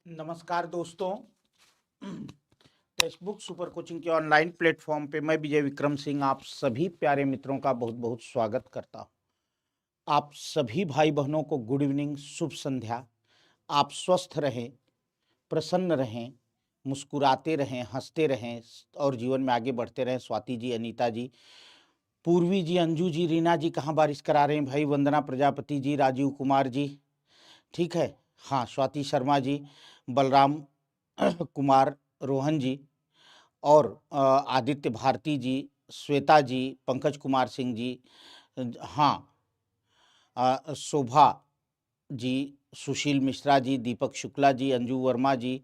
नमस्कार दोस्तों। Text book super coaching के ऑनलाइन प्लेटफॉर्म पे मैं विजय विक्रम सिंह आप सभी प्यारे मित्रों का बहुत बहुत स्वागत करता हूँ। आप सभी भाई बहनों को गुड इवनिंग, शुभ संध्या। आप स्वस्थ रहें, प्रसन्न रहें, मुस्कुराते रहें, हंसते रहें और जीवन में आगे बढ़ते रहें। स्वाति जी, अनीता जी, पूर्वी जी, अंजू जी, रीना जी कहाँ बारिश करा रहे हैं भाई, वंदना प्रजापति जी, राजीव कुमार जी, ठीक है, हाँ, स्वाति शर्मा जी, बलराम कुमार, रोहन जी और आदित्य भारती जी, श्वेता जी, पंकज कुमार सिंह जी, हाँ, शोभा जी, सुशील मिश्रा जी, दीपक शुक्ला जी, अंजू वर्मा जी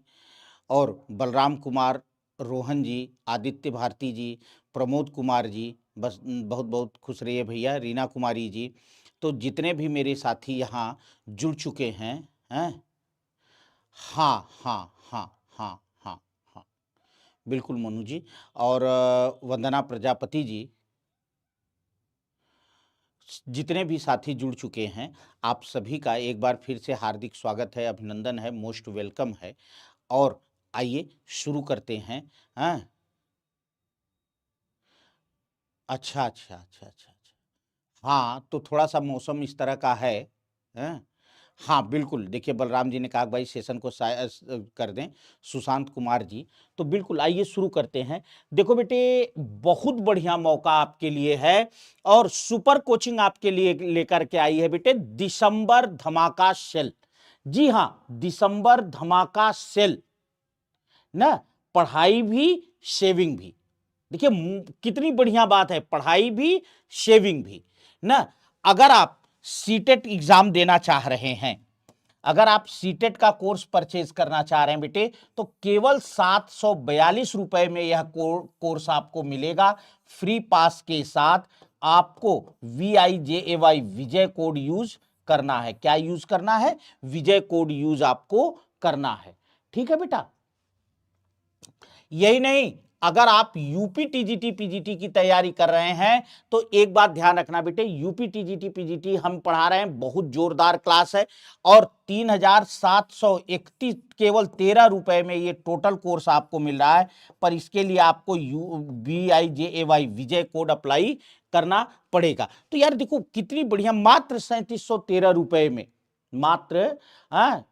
और बलराम कुमार, रोहन जी, आदित्य भारती जी, प्रमोद कुमार जी, बस बहुत बहुत खुश रहिए भैया, रीना कुमारी जी। तो जितने भी मेरे साथी यहाँ जुड़ चुके हैं, हाँ हाँ हाँ हाँ हाँ हाँ, बिल्कुल मनु जी और वंदना प्रजापति जी, जितने भी साथी जुड़ चुके हैं, आप सभी का एक बार फिर से हार्दिक स्वागत है, अभिनंदन है, मोस्ट वेलकम है। और आइए शुरू करते हैं। हाँ, अच्छा अच्छा अच्छा अच्छा अच्छा, हाँ, तो थोड़ा सा मौसम इस तरह का है। हाँ, हाँ, बिल्कुल, देखिए बलराम जी ने कहा कि भाई सेशन को कर दें, सुशांत कुमार जी। तो बिल्कुल आइए शुरू करते हैं। देखो बेटे, बहुत बढ़िया मौका आपके लिए है और सुपर कोचिंग आपके लिए लेकर के आई है बेटे, दिसंबर धमाका सेल। जी हाँ, दिसंबर धमाका सेल ना, पढ़ाई भी, शेविंग भी। देखिए कितनी बढ़िया बात है, पढ़ाई भी, शेविंग भी ना। अगर आप सीटेट एग्जाम देना चाह रहे हैं, अगर आप सीटेट का कोर्स परचेज करना चाह रहे हैं बेटे, तो केवल 742 रुपए में यह कोर्स आपको मिलेगा, फ्री पास के साथ। आपको VIJAY विजय कोड यूज करना है। क्या यूज करना है? विजय कोड यूज आपको करना है। ठीक है बेटा, यही नहीं, अगर आप यूपी टीजीटी पीजीटी की तैयारी कर रहे हैं तो एक बात ध्यान रखना बेटे, यूपी टीजीटी पीजीटी हम पढ़ा रहे हैं, बहुत जोरदार क्लास है और 3731 केवल 13 रुपए में ये टोटल कोर्स आपको मिल रहा है। पर इसके लिए आपको VIJAY विजय कोड अप्लाई करना पड़ेगा। तो यार देखो कितनी बढ़िया, मात्र 3713 रुपए में, मात्र। हाँ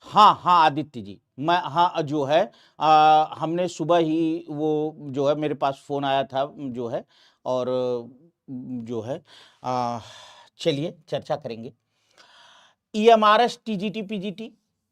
हाँ हाँ आदित्य जी, मैं, हाँ जो है, हमने सुबह ही वो जो है मेरे पास फोन आया था जो है, और जो है, चलिए चर्चा करेंगे। EMRS TGT PGT,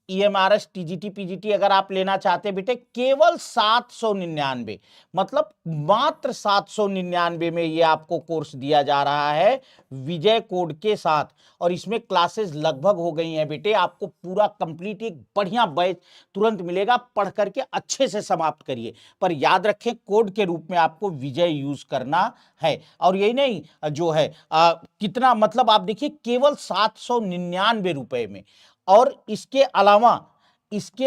EMRS TGT PGT अगर आप लेना चाहते हैं बेटे, केवल 799, मतलब मात्र 799 में ये आपको कोर्स दिया जा रहा है विजय कोड के साथ। और इसमें क्लासेस लगभग हो गई हैं बेटे, आपको पूरा कंप्लीट एक बढ़िया बैच तुरंत मिलेगा, पढ़ करके अच्छे से समाप्त करिए। पर याद रखें, कोड के रूप में आपको विजय यूज करना है। और यही नहीं, जो है कितना, मतलब आप देखिए केवल 799 रुपए में। और इसके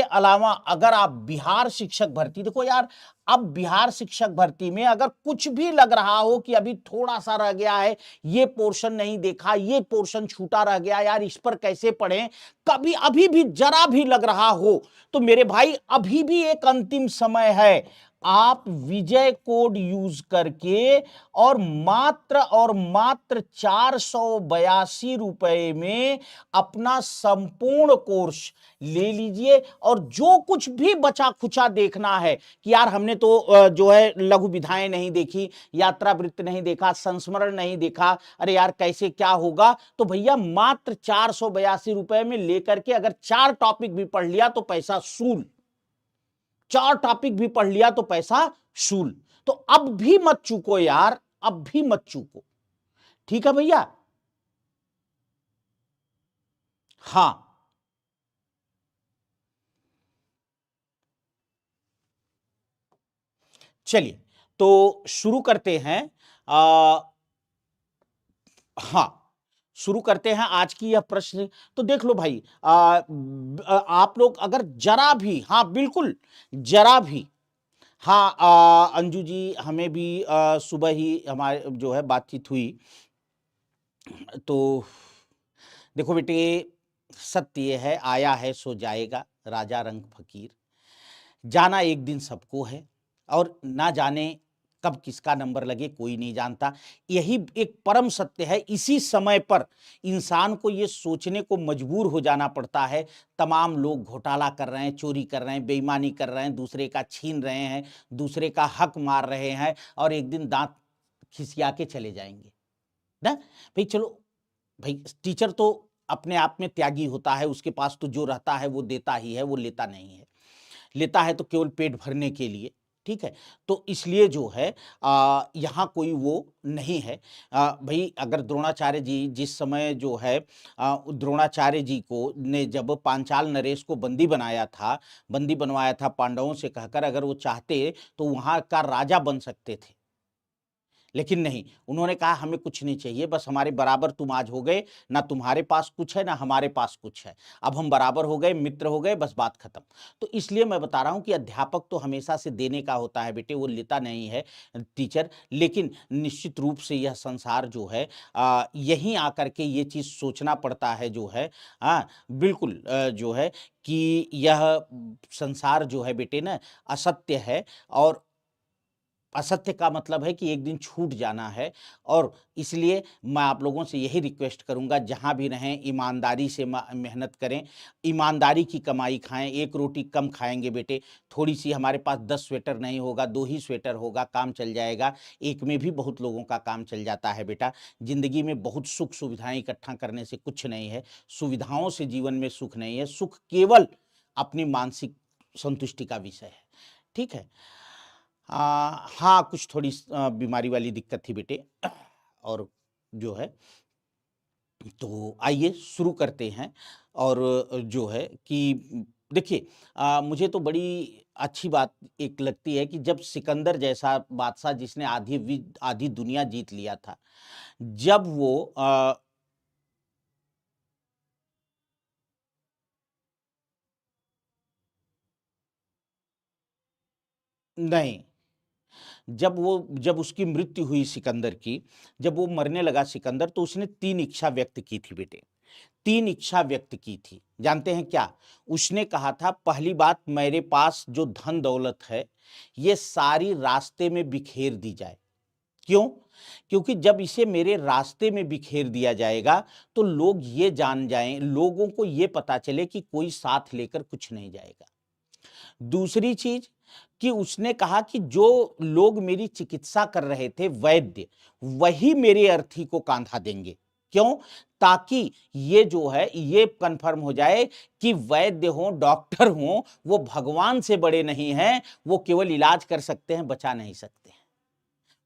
अलावा अगर आप बिहार शिक्षक भर्ती, देखो यार, अब बिहार शिक्षक भर्ती में अगर कुछ भी लग रहा हो कि अभी थोड़ा सा रह गया है, ये पोर्शन नहीं देखा, ये पोर्शन छूटा रह गया यार, इस पर कैसे पढ़ें, कभी अभी भी जरा भी लग रहा हो, तो मेरे भाई अभी भी एक अंतिम समय है। आप विजय कोड यूज करके और मात्र 482 रुपए में अपना संपूर्ण कोर्स ले लीजिए। और जो कुछ भी बचा खुचा देखना है कि यार हमने तो जो है लघु विधाएं नहीं देखी, यात्रा वृत्त नहीं देखा, संस्मरण नहीं देखा, अरे यार कैसे क्या होगा, तो भैया मात्र 482 रुपए में लेकर के अगर 4 टॉपिक भी पढ़ लिया तो पैसा सूल, 4 टॉपिक भी पढ़ लिया तो पैसा शूल। तो अब भी मत चूको यार, अब भी मत चूको। ठीक है भैया, हाँ, चलिए तो शुरू करते हैं। आ, हाँ, शुरू करते हैं आज की यह प्रश्न। तो देख लो भाई, आप लोग अगर जरा भी, हाँ बिल्कुल, जरा भी, हाँ, अंजू जी, हमें भी सुबह ही हमारे जो है बातचीत हुई। तो देखो बेटे, सत्य ये है, आया है सो जाएगा, राजा रंग फकीर। जाना एक दिन सबको है और ना जाने कब किसका नंबर लगे कोई नहीं जानता। यही एक परम सत्य है। इसी समय पर इंसान को ये सोचने को मजबूर हो जाना पड़ता है, तमाम लोग घोटाला कर रहे हैं, चोरी कर रहे हैं, बेईमानी कर रहे हैं, दूसरे का छीन रहे हैं, दूसरे का हक मार रहे हैं और एक दिन दांत खिसिया के चले जाएंगे ना। भाई चलो, भाई टीचर तो अपने आप में त्यागी होता है, उसके पास तो जो रहता है वो देता ही है, वो लेता नहीं है। लेता है तो केवल पेट भरने के लिए, ठीक है। तो इसलिए जो है यहाँ कोई वो नहीं है। भाई अगर द्रोणाचार्य जी जिस समय जो है द्रोणाचार्य जी को ने जब पांचाल नरेश को बंदी बनाया था, बंदी बनवाया था पांडवों से कहकर, अगर वो चाहते तो वहां का राजा बन सकते थे, लेकिन नहीं, उन्होंने कहा हमें कुछ नहीं चाहिए, बस हमारे बराबर तुम आज हो गए, ना तुम्हारे पास कुछ है ना हमारे पास कुछ है, अब हम बराबर हो गए, मित्र हो गए, बस बात खत्म। तो इसलिए मैं बता रहा हूं कि अध्यापक तो हमेशा से देने का होता है बेटे, वो लेता नहीं है टीचर। लेकिन निश्चित रूप से यह संसार जो है यहीं आकर के ये चीज सोचना पड़ता है जो है, हाँ बिल्कुल जो है कि यह संसार जो है बेटे ना असत्य है, और असत्य का मतलब है कि एक दिन छूट जाना है। और इसलिए मैं आप लोगों से यही रिक्वेस्ट करूंगा, जहां भी रहें ईमानदारी से मेहनत करें, ईमानदारी की कमाई खाएं। एक रोटी कम खाएंगे बेटे, थोड़ी सी, हमारे पास 10 स्वेटर नहीं होगा, 2 ही स्वेटर होगा, काम चल जाएगा। एक में भी बहुत लोगों का काम चल जाता है बेटा। जिंदगी में बहुत सुख सुविधाएं इकट्ठा करने से कुछ नहीं है, सुविधाओं से जीवन में सुख नहीं है, सुख केवल अपनी मानसिक संतुष्टि का विषय है, ठीक है। हाँ, कुछ थोड़ी बीमारी वाली दिक्कत थी बेटे, और जो है तो आइए शुरू करते हैं। और जो है कि देखिए, मुझे तो बड़ी अच्छी बात एक लगती है कि जब सिकंदर जैसा बादशाह जिसने आधी दुनिया जीत लिया था, जब वो नहीं, जब उसकी मृत्यु हुई सिकंदर की, जब वो मरने लगा सिकंदर, तो उसने 3 इच्छा व्यक्त की थी बेटे, 3 इच्छा व्यक्त की थी। जानते हैं क्या? उसने कहा था, पहली बात, मेरे पास जो धन दौलत है ये सारी रास्ते में बिखेर दी जाए। क्यों? क्योंकि जब इसे मेरे रास्ते में बिखेर दिया जाएगा तो लोग ये जान जाएं, लोगों को ये पता चले कि कोई साथ लेकर कुछ नहीं जाएगा। दूसरी चीज कि उसने कहा कि जो लोग मेरी चिकित्सा कर रहे थे, वैद्य, वही मेरे अर्थी को कांधा देंगे। क्यों? ताकि ये जो है ये कंफर्म हो जाए कि वैद्य हो, डॉक्टर हो, वो भगवान से बड़े नहीं हैं, वो केवल इलाज कर सकते हैं, बचा नहीं सकते हैं,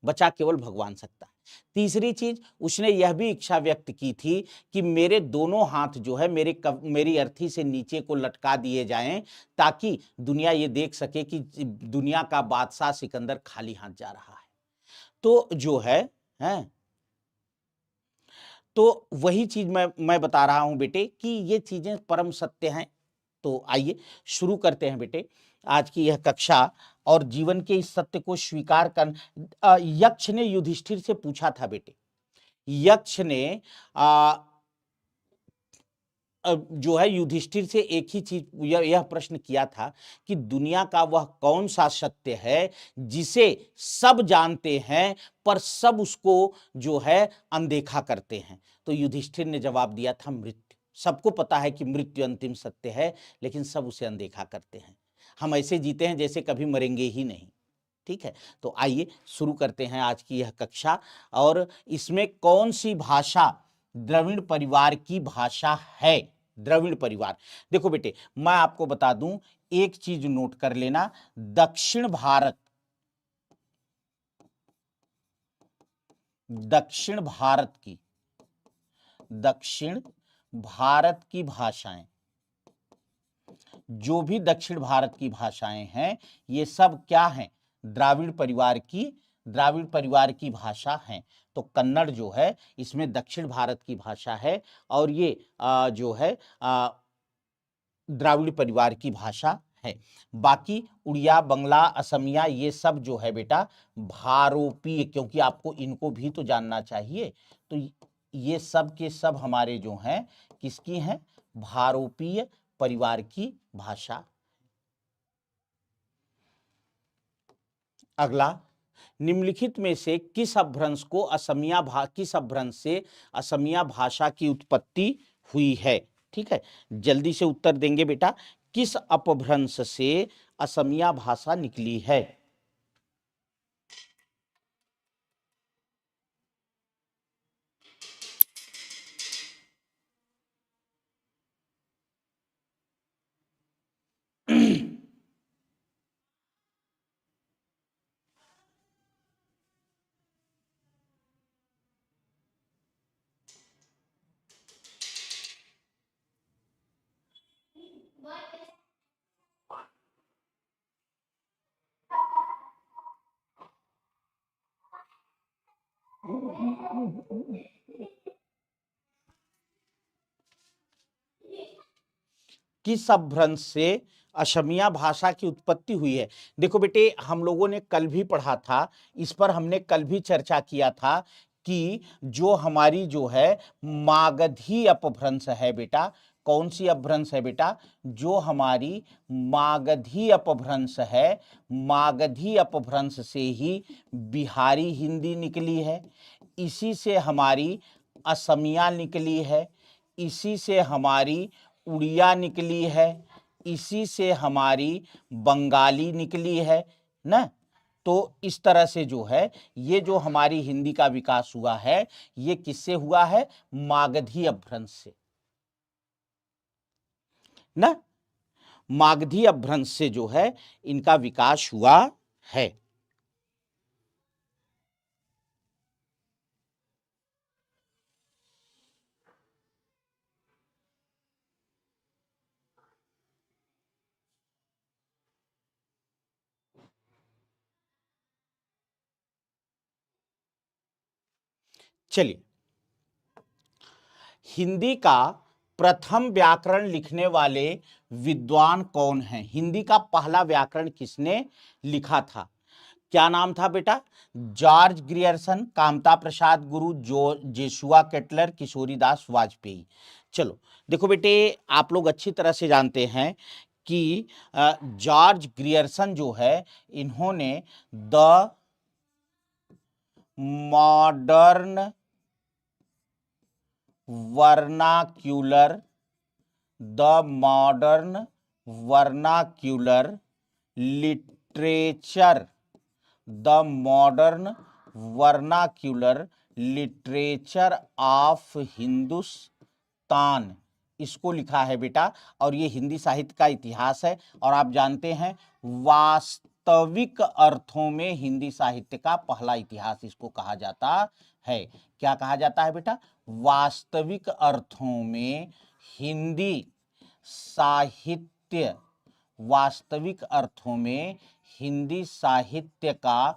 बचा केवल भगवान सकता है। तीसरी चीज, उसने यह भी इच्छा व्यक्त की थी कि मेरे दोनों हाथ जो है मेरी अर्थी से नीचे को लटका दिए जाएं, ताकि दुनिया ये देख सके कि दुनिया का बादशाह सिकंदर खाली हाथ जा रहा है। तो जो है तो वही चीज मैं बता रहा हूं बेटे कि ये चीजें परम सत्य हैं। तो आइए शुरू करते हैं बेटे आज की यह कक्षा। और जीवन के इस सत्य को स्वीकार कर, यक्ष ने युधिष्ठिर से पूछा था बेटे, यक्ष ने जो है युधिष्ठिर से एक ही चीज यह प्रश्न किया था कि दुनिया का वह कौन सा सत्य है जिसे सब जानते हैं पर सब उसको जो है अनदेखा करते हैं। तो युधिष्ठिर ने जवाब दिया था, मृत्यु। सबको पता है कि मृत्यु अंतिम सत्य है, लेकिन सब उसे अनदेखा करते हैं। हम ऐसे जीते हैं जैसे कभी मरेंगे ही नहीं, ठीक है। तो आइए शुरू करते हैं आज की यह कक्षा। और इसमें कौन सी भाषा द्रविड़ परिवार की भाषा है? द्रविड़ परिवार, देखो बेटे मैं आपको बता दूं, एक चीज नोट कर लेना, दक्षिण भारत, दक्षिण भारत की, दक्षिण भारत की भाषाएं, जो भी दक्षिण भारत की भाषाएं हैं ये सब क्या हैं? द्राविड़ परिवार की भाषा हैं। तो कन्नड़ जो है इसमें दक्षिण भारत की भाषा है, और ये जो है द्राविड़ परिवार की भाषा है। बाकी उड़िया, बंगला, असमिया, ये सब जो है बेटा भारोपीय, क्योंकि आपको इनको भी तो जानना चाहिए। तो ये सब के सब हमारे जो हैं किसकी हैं? भारोपीय परिवार की भाषा। अगला, निम्नलिखित में से किस अपभ्रंश से असमिया भाषा की उत्पत्ति हुई है? ठीक है, जल्दी से उत्तर देंगे बेटा। किस अपभ्रंश से असमिया भाषा निकली है? किस अपभ्रंश से असमिया भाषा की उत्पत्ति हुई है? देखो बेटे, हम लोगों ने कल भी पढ़ा था, इस पर हमने कल भी चर्चा किया था कि जो हमारी जो है मागधी अपभ्रंश है बेटा, कौन सी अपभ्रंश है बेटा? जो हमारी मागधी अपभ्रंश है, मागधी अपभ्रंश से ही बिहारी हिंदी निकली है, इसी से हमारी असमिया निकली है, इसी से हमारी उड़िया निकली है, इसी से हमारी बंगाली निकली है ना। तो इस तरह से जो है ये जो हमारी हिंदी का विकास हुआ है, ये किससे हुआ है? मागधी अपभ्रंश से ना। मागधी अपभ्रंश से जो है इनका विकास हुआ है। चलिए, हिंदी का प्रथम व्याकरण लिखने वाले विद्वान कौन हैं? हिंदी का पहला व्याकरण किसने लिखा था? क्या नाम था बेटा? जॉर्ज ग्रियर्सन, कामता प्रसाद गुरु, जेसुआ केटलर, किशोरीदास वाजपेयी। चलो देखो बेटे, आप लोग अच्छी तरह से जानते हैं कि जॉर्ज ग्रियर्सन जो है, इन्होंने the modern vernacular literature the modern vernacular literature of Hindustan, इसको लिखा है बेटा। और ये हिंदी साहित्य का इतिहास है। और आप जानते हैं, वास्तविक अर्थों में हिंदी साहित्य का पहला इतिहास इसको कहा जाता है। क्या कहा जाता है बेटा? वास्तविक अर्थों में हिंदी साहित्य, वास्तविक अर्थों में हिंदी साहित्य का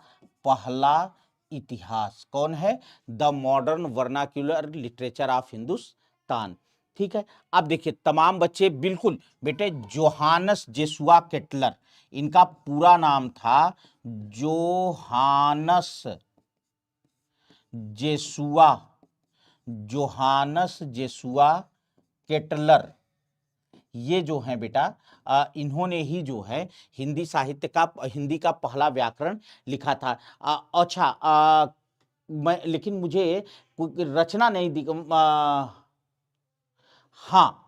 पहला इतिहास कौन है? The modern vernacular literature of Hindustan. ठीक है, अब देखिए तमाम बच्चे बिल्कुल बेटे, जोहानस जेसुआ केटलर, इनका पूरा नाम था जोहानस जेसुआ, जोहानस जेसुआ केटलर। ये जो है बेटा, इन्होंने ही जो है हिंदी का पहला व्याकरण लिखा था। अच्छा, मैं लेकिन मुझे कोई रचना नहीं दिख, हाँ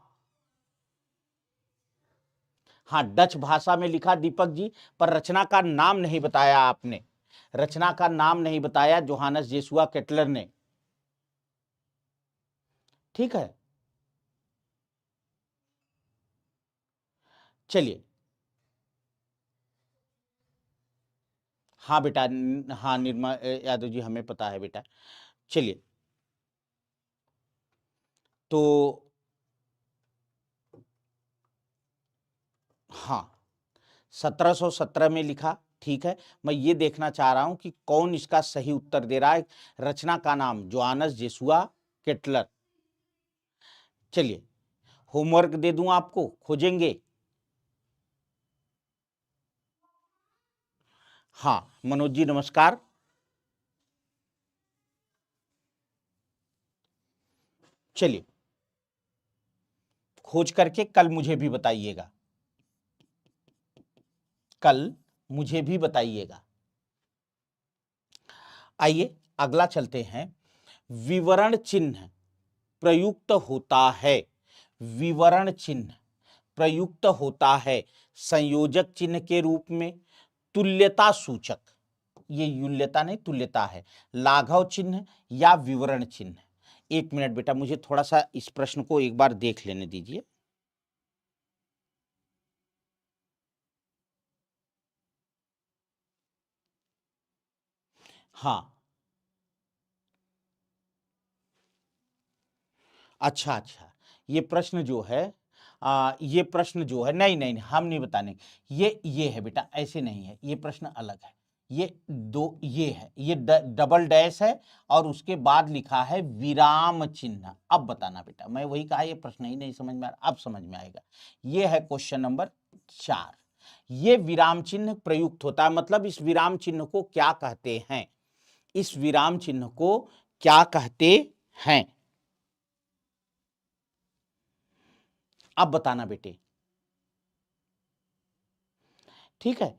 हाँ, डच भाषा में लिखा दीपक जी, पर रचना का नाम नहीं बताया आपने, रचना का नाम नहीं बताया जोहानस जेसुआ केटलर ने। ठीक है, चलिए। हाँ बेटा, हाँ निर्मा यादव जी, हमें पता है बेटा। चलिए, तो हाँ, 1717 में लिखा। ठीक है, मैं ये देखना चाह रहा हूं कि कौन इसका सही उत्तर दे रहा है। रचना का नाम जोहानस जेसुआ केटलर। चलिए, होमवर्क दे दूं आपको, खोजेंगे? हाँ, मनोज जी नमस्कार। चलिए, खोज करके कल मुझे भी बताइएगा, कल मुझे भी बताइएगा। आइए अगला चलते हैं। विवरण चिन्ह प्रयुक्त होता है, विवरण चिन्ह प्रयुक्त होता है संयोजक चिन्ह के रूप में, तुल्यता सूचक, ये युल्यता नहीं तुल्यता है, लाघव चिन्ह या विवरण चिन्ह। एक मिनट बेटा, मुझे थोड़ा सा इस प्रश्न को एक बार देख लेने दीजिए। हाँ, अच्छा अच्छा, ये प्रश्न जो है ये प्रश्न जो है, नहीं नहीं नहीं, हम नहीं बताने। ये है बेटा, ऐसे नहीं है, ये प्रश्न अलग है। ये दो, ये है, ये डबल डैश है और उसके बाद लिखा है विराम चिन्ह। अब बताना बेटा, मैं वही कहा, ये प्रश्न ही नहीं समझ में आ रहा, अब समझ में आएगा। ये है क्वेश्चन नंबर 4। ये विराम चिन्ह प्रयुक्त होता है, मतलब इस विराम चिन्ह को क्या कहते हैं, इस विराम चिन्ह को क्या कहते हैं, अब बताना बेटे। ठीक है,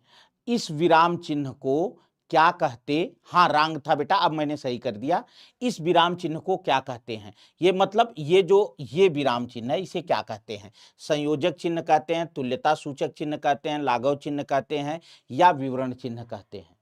इस विराम चिन्ह को क्या कहते, हाँ रॉन्ग था बेटा, अब मैंने सही कर दिया। इस विराम चिन्ह को क्या कहते हैं, ये मतलब ये जो ये विराम चिन्ह है इसे क्या कहते हैं, संयोजक चिन्ह कहते हैं, तुल्यता सूचक चिन्ह कहते हैं, लाघव चिन्ह कहते हैं, या विवरण चिन्ह कहते हैं।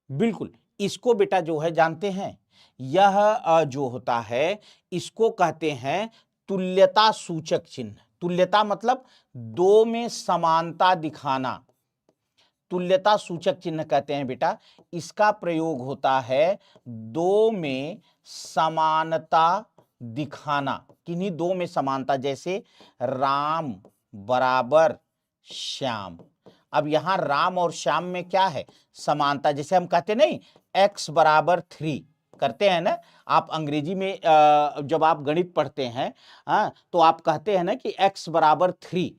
बिल्कुल, इसको बेटा जो है जानते हैं, यह जो होता है इसको कहते हैं तुल्यता सूचक चिन्ह। तुल्यता मतलब दो में समानता दिखाना, तुल्यता सूचक चिन्ह कहते हैं बेटा। इसका प्रयोग होता है दो में समानता दिखाना, किन्हीं दो में समानता, जैसे राम बराबर श्याम। अब यहां राम और श्याम में क्या है, समानता। जैसे हम कहते नहीं x बराबर 3 करते हैं ना, आप अंग्रेजी में जब आप गणित पढ़ते हैं तो आप कहते हैं ना कि x बराबर 3,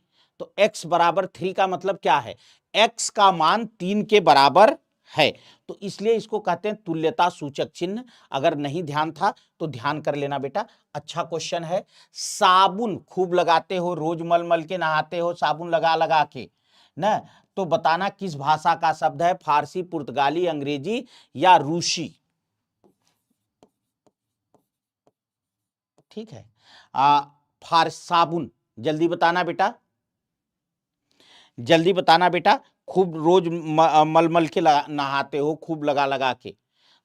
तो x बराबर 3 का मतलब क्या है, x का मान 3 के बराबर है, तो इसलिए इसको कहते हैं तुल्यता सूचक चिन्ह। अगर नहीं ध्यान था तो ध्यान कर लेना बेटा, अच्छा क्वेश्चन है। साबुन खूब लगाते हो, रोज मल मल के नहाते हो साबुन लगा लगा के ना, तो बताना किस भाषा का शब्द है, फारसी, पुर्तगाली, अंग्रेजी या रूसी। ठीक है, साबुन, जल्दी बताना बेटा, जल्दी बताना बेटा। खूब रोज मल मल के नहाते हो, खूब लगा लगा के,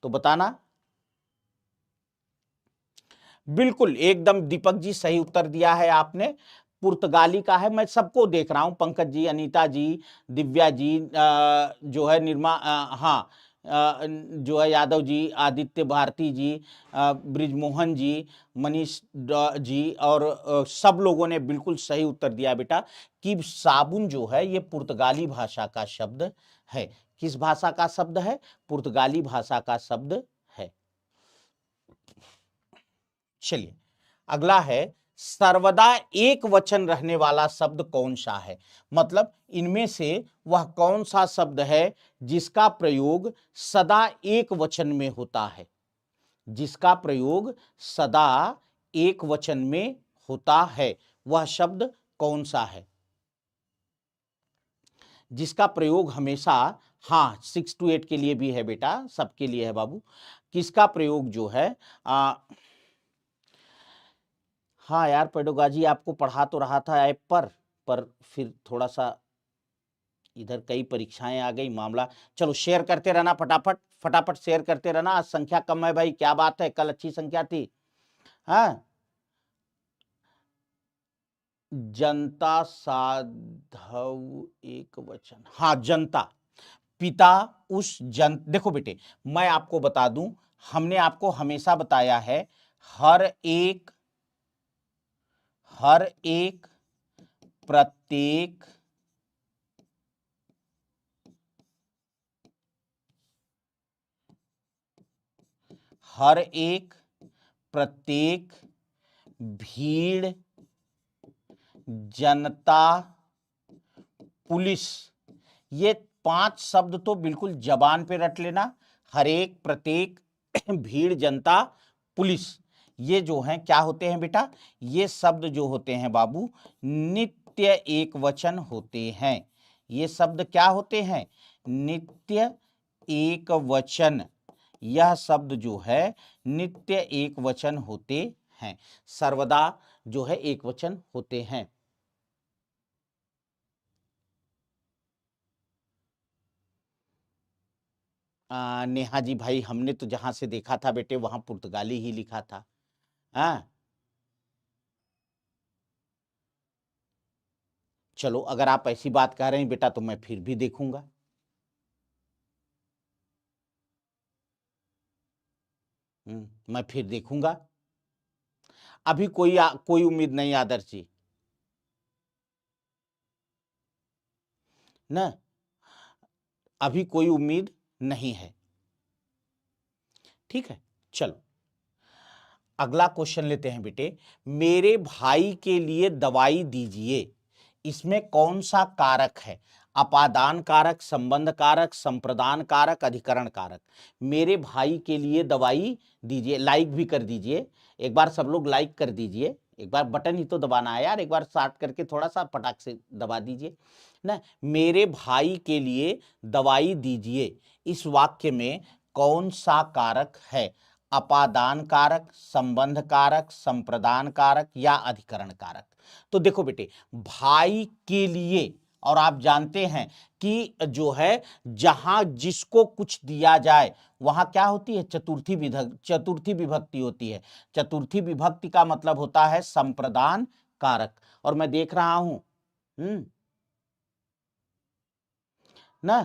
तो बताना। बिल्कुल एकदम दीपक जी सही उत्तर दिया है आपने, पुर्तगाली का है। मैं सबको देख रहा हूं, पंकज जी, अनीता जी, दिव्या जी, जो है निर्मा, हाँ, जो है यादव जी, आदित्य भारती जी, ब्रिजमोहन जी, मनीष जी, और सब लोगों ने बिल्कुल सही उत्तर दिया बेटा कि साबुन जो है ये पुर्तगाली भाषा का शब्द है। किस भाषा का शब्द है, पुर्तगाली भाषा का शब्द है। चलिए अगला है, सर्वदा एक वचन रहने वाला शब्द कौन सा है, मतलब इनमें से वह कौन सा शब्द है जिसका प्रयोग सदा एक वचन में होता है, जिसका प्रयोग सदा एक वचन में होता है, वह शब्द कौन सा है, जिसका प्रयोग हमेशा, हाँ 6 to 8 के लिए भी है बेटा, सबके लिए है बाबू, किसका प्रयोग जो है हाँ यार पेडोगाजी आपको पढ़ा तो रहा था ऐप पर फिर थोड़ा सा इधर कई परीक्षाएं आ गई, मामला। चलो शेयर करते रहना, फटाफट फटाफट शेयर करते रहना। आज संख्या कम है भाई, क्या बात है, कल अच्छी संख्या थी। हाँ, जनता साधव एक वचन, हाँ जनता, पिता उस देखो बेटे, मैं आपको बता दूं, हमने आपको हमेशा बताया है, हर एक, हर एक, प्रत्येक, हर एक, प्रत्येक, भीड़, जनता, पुलिस, ये 5 शब्द तो बिल्कुल जबान पे रट लेना। हर एक, प्रत्येक, भीड़, जनता, पुलिस, ये जो हैं क्या होते हैं बेटा, ये शब्द जो होते हैं बाबू नित्य एक वचन होते हैं। ये शब्द क्या होते हैं, नित्य एक वचन। यह शब्द जो है नित्य एक वचन होते हैं, सर्वदा जो है एक वचन होते हैं। नेहा जी भाई, हमने तो जहां से देखा था बेटे वहां पुर्तगाली ही लिखा था। हाँ, चलो अगर आप ऐसी बात कह रहे हैं बेटा तो मैं फिर भी देखूंगा। मैं फिर देखूंगा। अभी कोई उम्मीद नहीं आदर्श जी, ना, अभी कोई उम्मीद नहीं है। ठीक है, चलो अगला क्वेश्चन लेते हैं बेटे। मेरे भाई के लिए दवाई दीजिए, इसमें कौन सा कारक है, अपादान कारक, संबंध कारक, संप्रदान कारक, अधिकरण कारक। मेरे भाई के लिए दवाई दीजिए, लाइक भी कर दीजिए, एक बार सब लोग लाइक कर दीजिए, एक बार बटन ही तो दबाना है यार, एक बार स्टार्ट करके थोड़ा सा पटाख से दबा दीजिए ना। मेरे भाई के लिए दवाई दीजिए, इस वाक्य में कौन सा कारक है, अपादान कारक, संबंध कारक, संप्रदान कारक या अधिकरण कारक। तो देखो बेटे, भाई के लिए, और आप जानते हैं कि जो है जहां जिसको कुछ दिया जाए वहां क्या होती है, चतुर्थी विभक्ति होती है। चतुर्थी विभक्ति का मतलब होता है संप्रदान कारक। और मैं देख रहा हूं ना,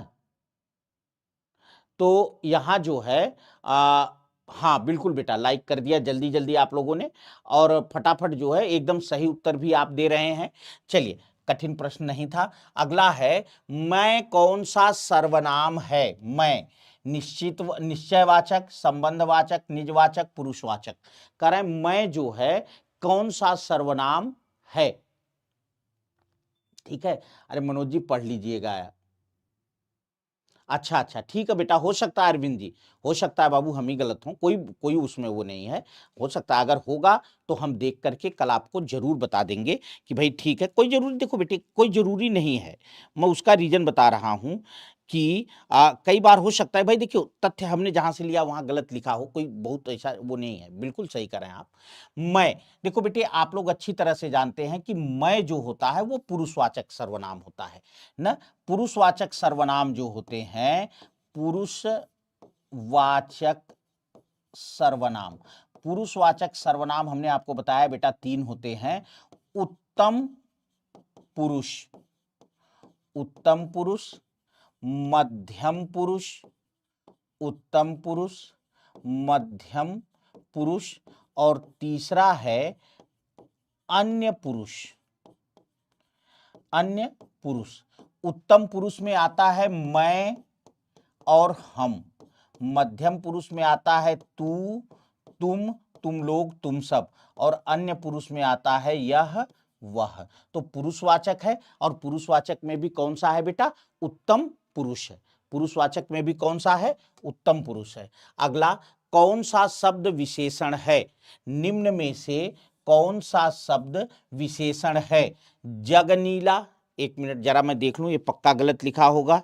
तो यहां जो है हाँ बिल्कुल बेटा, लाइक कर दिया जल्दी जल्दी आप लोगों ने, और फटाफट जो है एकदम सही उत्तर भी आप दे रहे हैं। चलिए, कठिन प्रश्न नहीं था। अगला है, मैं कौन सा सर्वनाम है। मैं निश्चयवाचक, संबंधवाचक, निजवाचक, पुरुषवाचक। कह रहे हैं मैं जो है कौन सा सर्वनाम है। ठीक है, अरे मनोज जी पढ़ लीजिएगा। अच्छा अच्छा, ठीक है बेटा, हो सकता है अरविंद जी, हो सकता है बाबू हम ही गलत हों, कोई कोई उसमें वो नहीं है। हो सकता है, अगर होगा तो हम देख करके कल आपको जरूर बता देंगे कि भाई ठीक है। कोई जरूरी, देखो बेटे कोई जरूरी नहीं है, मैं उसका रीजन बता रहा हूं कि कई बार हो सकता है भाई, देखियो तथ्य हमने जहां से लिया वहां गलत लिखा हो, कोई बहुत ऐसा वो नहीं है, बिल्कुल सही करें आप। मैं, देखो बेटे आप लोग अच्छी तरह से जानते हैं कि मैं जो होता है वो पुरुषवाचक सर्वनाम होता है ना। पुरुषवाचक सर्वनाम जो होते हैं, पुरुषवाचक सर्वनाम, पुरुषवाचक सर्वनाम हमने आपको बताया बेटा 3 होते हैं। उत्तम पुरुष, उत्तम पुरुष, मध्यम पुरुष, उत्तम पुरुष, मध्यम पुरुष, और तीसरा है अन्य पुरुष। अन्य पुरुष, उत्तम पुरुष में आता है मैं और हम, मध्यम पुरुष में आता है तू, तुम लोग, तुम सब, और अन्य पुरुष में आता है यह, वह। तो पुरुषवाचक है, और पुरुषवाचक में भी कौन सा है बेटा, उत्तम पुरुष है। पुरुषवाचक में भी कौन सा है, उत्तम पुरुष है। अगला, कौन सा शब्द विशेषण है, निम्न में से कौन सा शब्द विशेषण है। जगनीला, एक मिनट जरा मैं देख लूं, ये पक्का गलत लिखा होगा।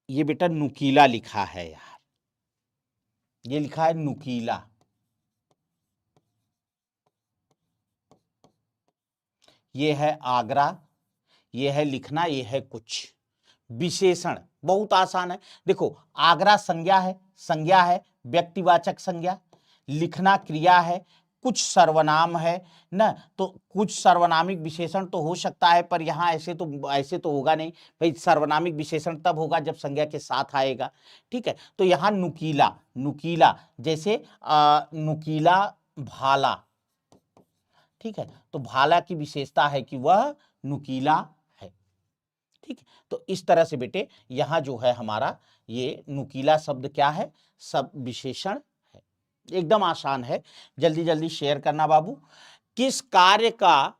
ये बेटा नुकीला लिखा है यार, ये लिखा है नुकीला। ये है आगरा, ये है लिखना, ये है कुछ। विशेषण बहुत आसान है, देखो आगरा संज्ञा है, संज्ञा है, व्यक्तिवाचक संज्ञा। लिखना क्रिया है, कुछ सर्वनाम है ना, तो कुछ सर्वनामिक विशेषण तो हो सकता है, पर यहाँ ऐसे तो होगा नहीं भाई। सर्वनामिक विशेषण तब होगा जब संज्ञा के साथ आएगा। ठीक है, तो यहाँ नुकीला, नुकीला जैसे नुकीला भाला। ठीक है, तो भाला की विशेषता है कि वह नुकीला है। ठीक है, तो इस तरह से बेटे यहां जो है हमारा ये नुकीला शब्द क्या है, सब विशेषण है। एकदम आसान है, जल्दी जल्दी शेयर करना बाबू। किस कार्य का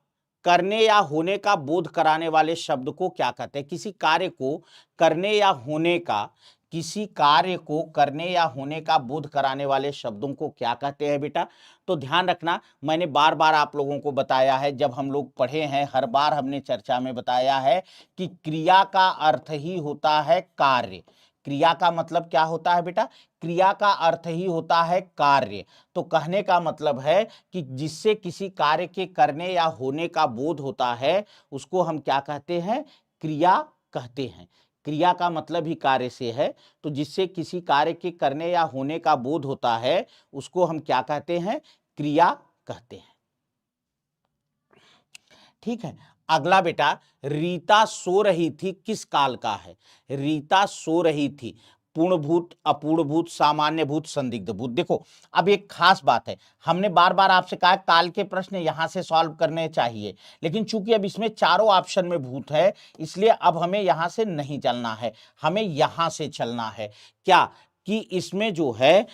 करने या होने का बोध कराने वाले शब्द को क्या कहते हैं? किसी कार्य को करने या होने का, किसी कार्य को करने या होने का बोध कराने वाले शब्दों को क्या कहते हैं बेटा? तो ध्यान रखना, मैंने बार बार आप लोगों को बताया है, जब हम लोग पढ़े हैं हर बार हमने चर्चा में बताया है कि क्रिया का अर्थ ही होता है कार्य। क्रिया का मतलब क्या होता है बेटा? क्रिया का अर्थ ही होता है कार्य। तो कहने का मतलब है कि जिससे किसी कार्य के करने या होने का बोध होता है उसको हम क्या कहते हैं? क्रिया कहते हैं। क्रिया का मतलब ही कार्य से है, तो जिससे किसी कार्य के करने या होने का बोध होता है उसको हम क्या कहते हैं? क्रिया कहते हैं। ठीक है, अगला बेटा, रीता सो रही थी किस काल का है? रीता सो रही थी, पूर्णभूत, अपूर्णभूत, सामान्य भूत, संदिग्ध भूत। देखो अब एक खास बात है, हमने बार बार आपसे कहा काल के प्रश्न यहां से सॉल्व करने चाहिए, लेकिन चूंकि अब इसमें चारों ऑप्शन में भूत है, इसलिए अब हमें यहां से नहीं चलना है, हमें यहां से चलना है। क्या कि इसमें जो है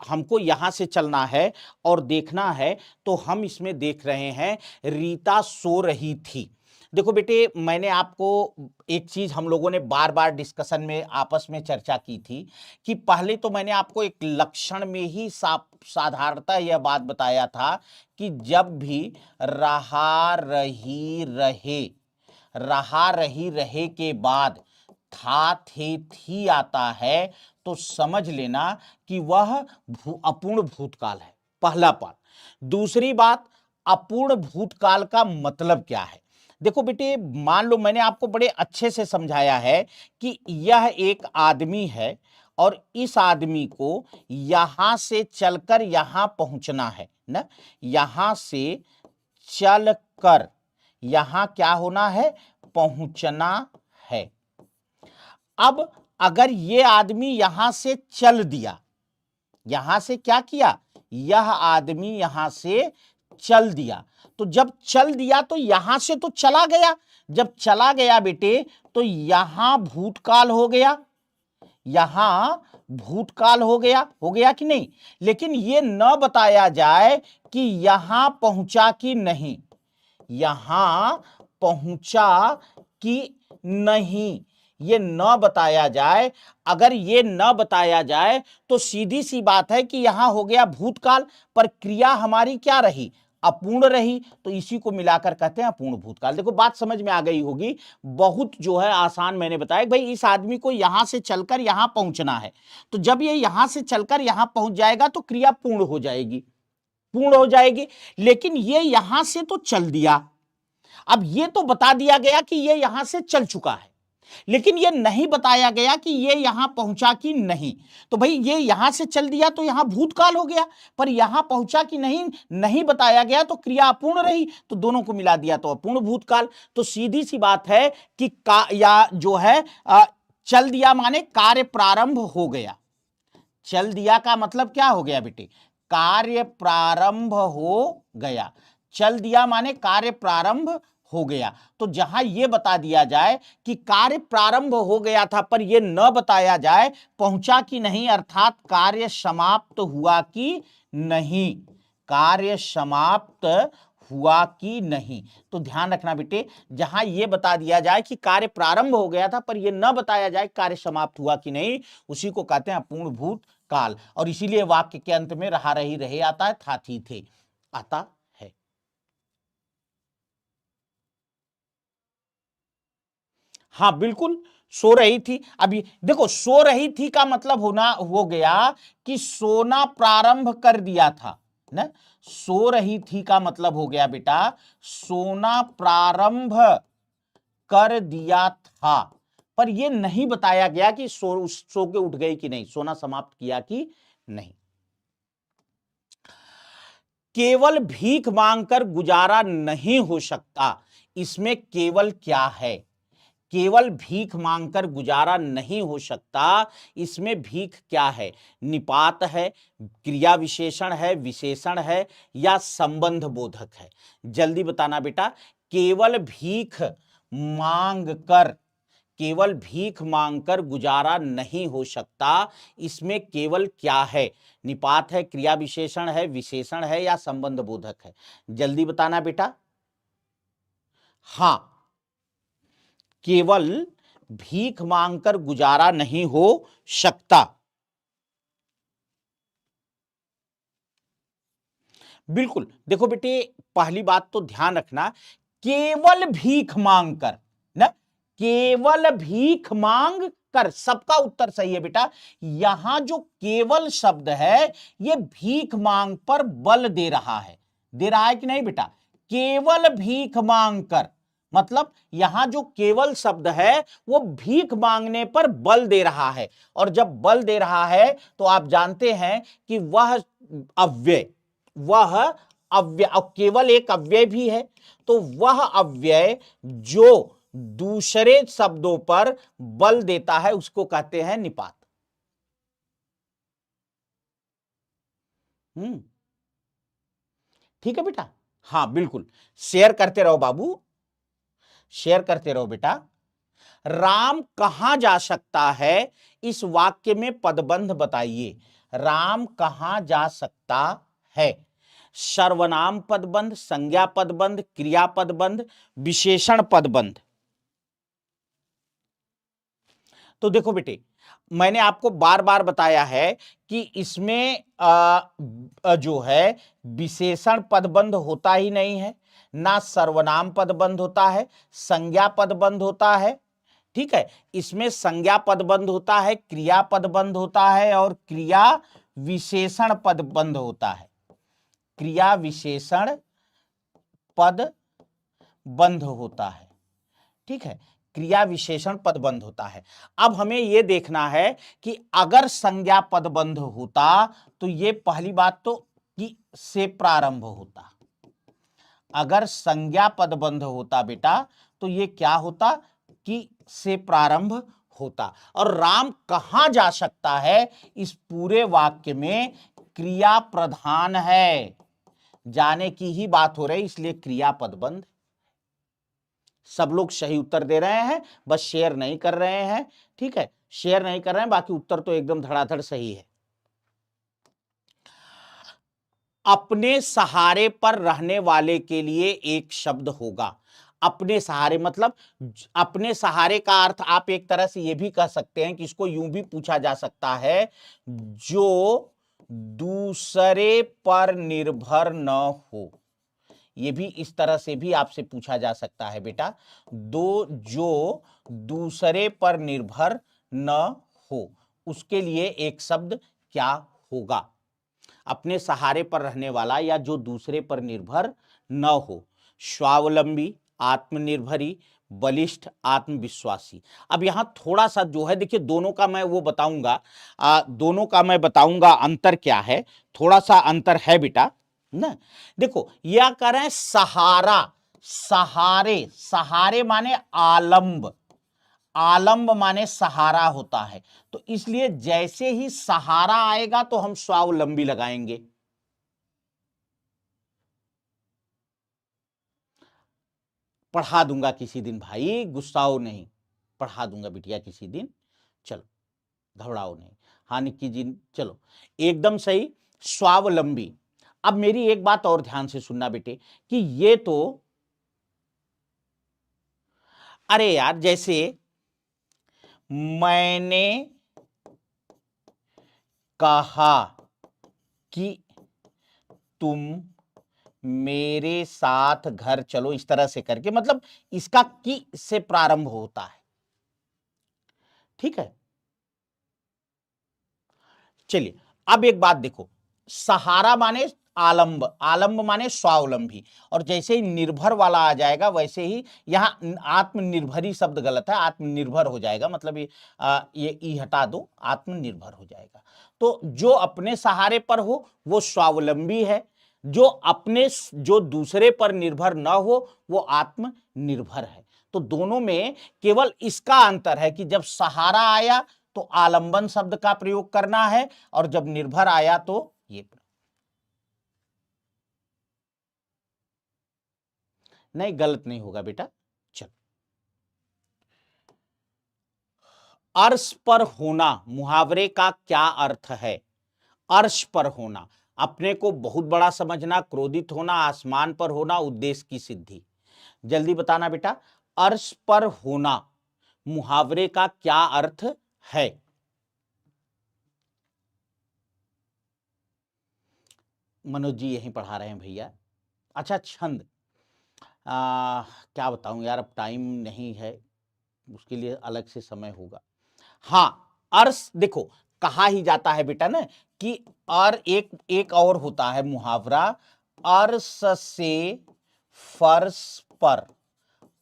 हमको यहां से चलना है और देखना है, तो हम इसमें देख रहे हैं रीता सो रही थी। देखो बेटे, मैंने आपको एक चीज हम लोगों ने बार बार डिस्कशन में आपस में चर्चा की थी कि पहले तो मैंने आपको एक लक्षण में ही साधारणतः यह बात बताया था कि जब भी रहा रही रहे, रहा रही रहे के बाद था थे थी आता है, तो समझ लेना कि वह अपूर्ण भूतकाल है, पहला पाठ। दूसरी बात, अपूर्ण भूतकाल का मतलब क्या है? देखो बेटे, मान लो मैंने आपको बड़े अच्छे से समझाया है कि यह एक आदमी है और इस आदमी को यहां से चलकर यहां पहुंचना है ना, यहां से चलकर यहां क्या होना है? पहुंचना है। अब अगर ये आदमी यहां से चल दिया, यहां से क्या किया? यह आदमी यहां से चल दिया, तो जब चल दिया तो यहां से तो चला गया, जब चला गया बेटे तो यहां भूतकाल हो गया, यहां भूतकाल हो गया कि नहीं? लेकिन यह न बताया जाए कि यहां पहुंचा कि नहीं, यहां पहुंचा कि नहीं, ये न बताया जाए। अगर ये न बताया जाए तो सीधी सी बात है कि यहां हो गया भूतकाल, पर क्रिया हमारी क्या रही? अपूर्ण रही, तो इसी को मिलाकर कहते हैं अपूर्ण भूतकाल। देखो बात समझ में आ गई होगी, बहुत जो है आसान मैंने बताया भाई इस आदमी को यहां से चलकर यहां पहुंचना है, तो जब ये यहां से चलकर यहां पहुंच जाएगा तो क्रिया पूर्ण हो जाएगी, पूर्ण हो जाएगी। लेकिन ये यहां से तो चल दिया, अब ये तो बता दिया गया कि ये यहां से चल चुका है, लेकिन ये नहीं बताया गया कि ये यहां पहुंचा कि नहीं। तो भाई ये यहां से चल दिया तो यहां भूतकाल हो गया, पर यहां पहुंचा कि नहीं, नहीं बताया गया, तो क्रिया अपूर्ण रही, तो दोनों को मिला दिया तो अपूर्ण भूतकाल। तो सीधी सी बात है कि या जो है चल दिया माने कार्य प्रारंभ हो गया। चल दिया का मतलब क्या हो गया बेटे? कार्य प्रारंभ हो गया। चल दिया माने कार्य प्रारंभ हो गया। तो जहां यह बता दिया जाए कि कार्य प्रारंभ हो गया था, पर यह न बताया जाए पहुंचा कि नहीं, अर्थात कार्य समाप्त हुआ कि नहीं, कार्य समाप्त हुआ कि नहीं। तो ध्यान रखना बेटे, जहां यह बता दिया जाए कि कार्य प्रारंभ हो गया था पर यह न बताया जाए कार्य समाप्त हुआ कि नहीं, उसी को कहते हैं अपूर्ण भूत काल। और इसीलिए वाक्य के अंत में रहा रही रहे आता है, था थी थे आता है। हाँ बिल्कुल, सो रही थी। अभी देखो, सो रही थी का मतलब होना हो गया कि सोना प्रारंभ कर दिया था ना। सो रही थी का मतलब हो गया बेटा सोना प्रारंभ कर दिया था, पर यह नहीं बताया गया कि सो के उठ गई कि नहीं, सोना समाप्त किया कि नहीं। केवल भीख मांगकर गुजारा नहीं हो सकता, इसमें केवल क्या है? केवल भीख मांगकर गुजारा नहीं हो सकता, इसमें भीख क्या है? निपात है, क्रिया विशेषण है, विशेषण है, या संबंध बोधक है? जल्दी बताना बेटा। केवल भीख मांग कर, केवल भीख मांगकर गुजारा नहीं हो सकता, इसमें केवल क्या है? निपात है, क्रिया विशेषण है, विशेषण है, या संबंध बोधक है? जल्दी बताना बेटा। हां, केवल भीख मांगकर गुजारा नहीं हो सकता। बिल्कुल, देखो बेटे, पहली बात तो ध्यान रखना, केवल भीख मांगकर ना, केवल भीख मांग कर, सबका उत्तर सही है बेटा। यहां जो केवल शब्द है ये भीख मांग पर बल दे रहा है, दे रहा है कि नहीं बेटा? केवल भीख मांग कर, मतलब यहां जो केवल शब्द है वो भीख मांगने पर बल दे रहा है, और जब बल दे रहा है तो आप जानते हैं कि वह अव्यय, वह अव्यय, और केवल एक अव्यय भी है, तो वह अव्यय जो दूसरे शब्दों पर बल देता है उसको कहते हैं निपात। ठीक है बेटा। हाँ बिल्कुल, शेयर करते रहो बाबू, शेयर करते रहो बेटा। राम कहां जा सकता है, इस वाक्य में पदबंध बताइए। राम कहां जा सकता है? सर्वनाम पदबंध, संज्ञा पदबंध, क्रिया पदबंध, विशेषण पदबंध। तो देखो बेटे, मैंने आपको बार बार बताया है कि इसमें जो है विशेषण पदबंध होता ही नहीं है, ना सर्वनाम पदबंध होता है, संज्ञा पदबंध होता है। ठीक है, इसमें संज्ञा पदबंध होता है, क्रिया पदबंध होता है, और क्रिया विशेषण पदबंध होता है। क्रिया विशेषण पद बंध होता है। ठीक है, क्रिया विशेषण पदबंध होता है। अब हमें यह देखना है कि अगर संज्ञा पदबंध होता तो ये पहली बात तो कि से प्रारंभ होता। अगर संज्ञा पदबंध होता बेटा तो ये क्या होता कि से प्रारंभ होता। और राम कहां जा सकता है, इस पूरे वाक्य में क्रिया प्रधान है, जाने की ही बात हो रही, इसलिए क्रिया पदबंध। सब लोग सही उत्तर दे रहे हैं, बस शेयर नहीं कर रहे हैं। ठीक है, शेयर नहीं कर रहे हैं, बाकी उत्तर तो एकदम धड़ाधड़ सही है। अपने सहारे पर रहने वाले के लिए एक शब्द होगा। अपने सहारे मतलब, अपने सहारे का अर्थ आप एक तरह से यह भी कह सकते हैं कि इसको यूं भी पूछा जा सकता है, जो दूसरे पर निर्भर न हो। ये भी इस तरह से भी आपसे पूछा जा सकता है बेटा, जो दूसरे पर निर्भर न हो, उसके लिए एक शब्द क्या होगा? अपने सहारे पर रहने वाला या जो दूसरे पर निर्भर न हो। स्वावलंबी, आत्मनिर्भरी, बलिष्ठ, आत्मविश्वासी। अब यहां थोड़ा सा जो है, देखिए दोनों का मैं वो बताऊंगा, दोनों का मैं बताऊंगा अंतर क्या है, थोड़ा सा अंतर है बेटा ना। देखो यह कह रहे हैं सहारा, सहारे, सहारे माने आलंब, आलंब माने सहारा होता है, तो इसलिए जैसे ही सहारा आएगा तो हम स्वावलंबी लगाएंगे। पढ़ा दूंगा किसी दिन भाई, गुस्साओ नहीं, पढ़ा दूंगा बिटिया किसी दिन, चलो घबराओ नहीं। हाँ निक्की जी, चलो एकदम सही, स्वावलंबी। अब मेरी एक बात और ध्यान से सुनना बेटे, कि ये तो, अरे यार जैसे मैंने कहा कि तुम मेरे साथ घर चलो, इस तरह से करके, मतलब इसका कि से प्रारंभ होता है। ठीक है, चलिए अब एक बात देखो, सहारा माने आलंब, आलंब माने स्वावलंबी, और जैसे ही निर्भर वाला आ जाएगा वैसे ही यहां आत्मनिर्भरी शब्द गलत है, आत्मनिर्भर हो जाएगा, मतलब ये ई हटा दो, आत्मनिर्भर हो जाएगा। तो जो अपने सहारे पर हो वो स्वावलंबी है, जो अपने जो दूसरे पर निर्भर न हो वो आत्मनिर्भर है। तो दोनों में केवल इसका अंतर है कि जब सहारा आया तो आलंबन शब्द का प्रयोग करना है और जब निर्भर आया तो ये। नहीं, गलत नहीं होगा बेटा। चल, अर्श पर होना मुहावरे का क्या अर्थ है? अर्श पर होना, अपने को बहुत बड़ा समझना, क्रोधित होना, आसमान पर होना, उद्देश्य की सिद्धि। जल्दी बताना बेटा, अर्श पर होना मुहावरे का क्या अर्थ है? मनोज जी यहीं पढ़ा रहे हैं भैया। अच्छा, छंद क्या बताऊं यार, अब टाइम नहीं है, उसके लिए अलग से समय होगा। हाँ, अर्श देखो कहा ही जाता है बेटा ना कि और एक और होता है मुहावरा, अर्श से फर्श पर,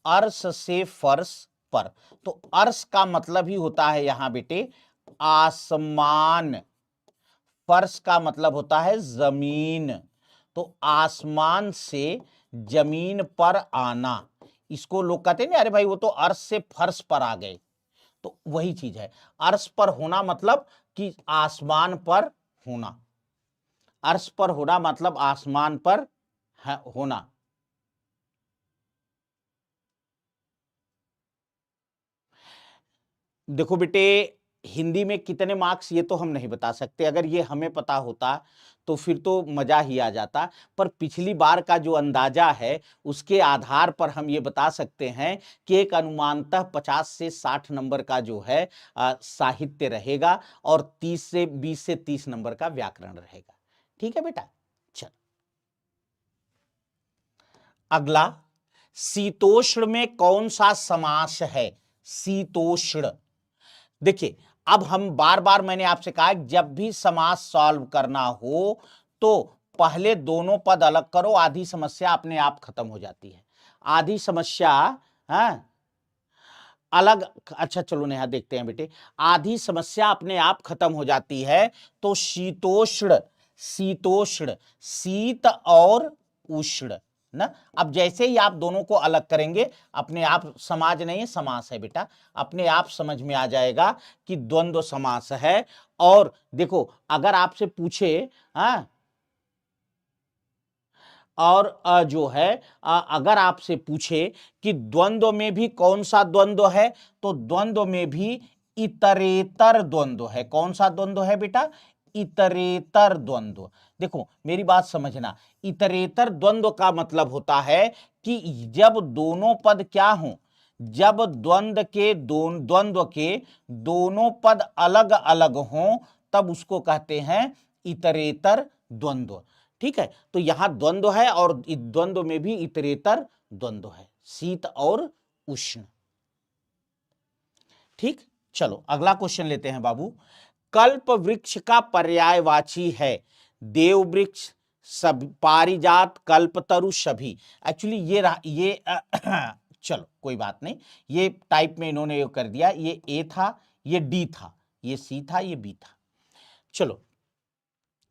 अर्श से फर्श पर। तो अर्श का मतलब ही होता है यहां बेटे आसमान, फर्श का मतलब होता है जमीन। तो आसमान से जमीन पर आना, इसको लोग कहते हैं ना, अरे भाई वो तो अर्श से फर्श पर आ गए, तो वही चीज है। अर्श पर होना मतलब कि आसमान पर होना, अर्श पर होना मतलब आसमान पर होना। देखो बेटे, हिंदी में कितने मार्क्स ये तो हम नहीं बता सकते, अगर ये हमें पता होता तो फिर तो मजा ही आ जाता। पर पिछली बार का जो अंदाजा है उसके आधार पर हम ये बता सकते हैं कि एक अनुमानतः 50 से 60 नंबर का जो है साहित्य रहेगा और 20 से 30 नंबर का व्याकरण रहेगा। ठीक है बेटा। चल, अगला, शीतोष्ण में कौन सा समास है? शीतोष्ण, देखिए अब हम बार बार मैंने आपसे कहा जब भी समास सॉल्व करना हो तो पहले दोनों पद अलग करो, आधी समस्या अपने आप खत्म हो जाती है। आधी समस्या है अलग, अच्छा चलो नेहा देखते हैं बेटे, आधी समस्या अपने आप खत्म हो जाती है। तो शीतोष्ण, शीतोष्ण, शीत और उष्ण ना। अब जैसे ही आप दोनों को अलग करेंगे अपने आप, समाज नहीं है समास है बेटा, अपने आप समझ में आ जाएगा कि द्वंद्व समास है। और देखो अगर आपसे पूछे हाँ, और जो है अगर आपसे पूछे कि द्वंद्व में भी कौन सा द्वंद्व है, तो द्वंद्व में भी इतरेतर द्वंद्व है। कौन सा द्वंद्व है बेटा? इतरेतर द्वंद्व। देखो मेरी बात समझना, इतरेतर द्वंद्व का मतलब होता है कि जब दोनों पद क्या हों, जब द्वंद्व के दोनों पद अलग अलग हों तब उसको कहते हैं इतरेतर द्वंद्व। ठीक है, तो यहां द्वंद्व है और द्वंद्व में भी इतरेतर द्वंद्व है, शीत और उष्ण। ठीक, चलो अगला क्वेश्चन लेते हैं बाबू। कल्प वृक्ष का पर्यायवाची है देव वृक्ष, सब पारिजात, कल्पतरु, सभी। एक्चुअली ये चलो कोई बात नहीं, ये टाइप में इन्होंने ये कर दिया, ये ए था, ये डी था, ये सी था, ये बी था। चलो,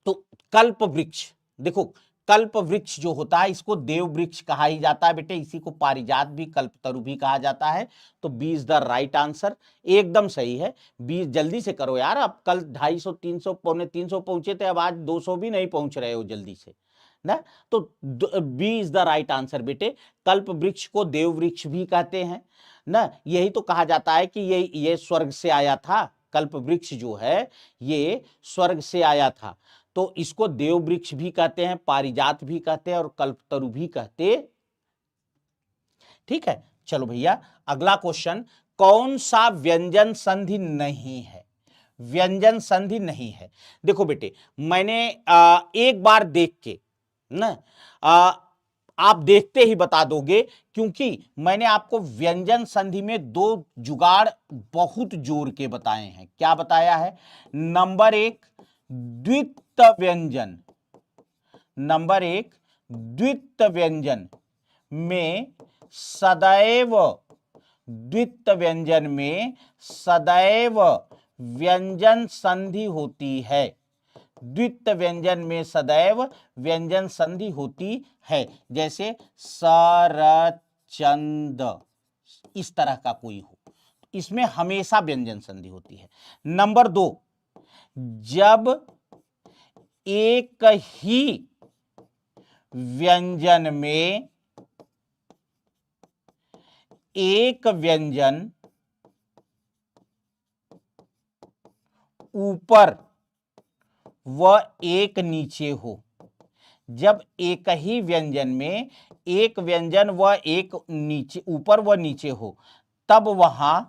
तो कल्प वृक्ष, देखो कल्प वृक्ष जो होता है इसको देव वृक्ष कहा ही जाता है बेटे, इसी को पारिजात भी, कल्पतरु भी कहा जाता है। तो B is the right answer, एकदम सही है। बी, जल्दी से करो यार, अब कल 250 300 पौने 300 पहुंचे थे, अब आज 200 भी नहीं पहुंच रहे हो जल्दी से ना। तो B is the right answer बेटे, कल्प वृक्ष को देव वृक्ष भी कहते हैं ना। यही तो कहा जाता है कि ये स्वर्ग से आया था, कल्प वृक्ष जो है ये स्वर्ग से आया था। तो इसको देव वृक्ष भी कहते हैं, पारिजात भी कहते हैं और कल्पतरु भी कहते। ठीक है, चलो भैया अगला क्वेश्चन, कौन सा व्यंजन संधि नहीं है? व्यंजन संधि नहीं है। देखो बेटे, मैंने एक बार देख के ना आप देखते ही बता दोगे, क्योंकि मैंने आपको व्यंजन संधि में दो जुगाड़ बहुत जोर के बताए हैं। क्या बताया है? नंबर एक, द्वित व्यंजन, नंबर एक, द्वित व्यंजन में सदैव, द्वित व्यंजन में सदैव व्यंजन संधि होती है। द्वित्व व्यंजन में सदैव व्यंजन संधि होती है, जैसे सरचंद, इस तरह का कोई हो, इसमें हमेशा व्यंजन संधि होती है। नंबर 2, जब एक ही व्यंजन में एक व्यंजन ऊपर व एक नीचे हो, जब एक ही व्यंजन में एक व्यंजन व एक नीचे, ऊपर व नीचे हो, तब वहां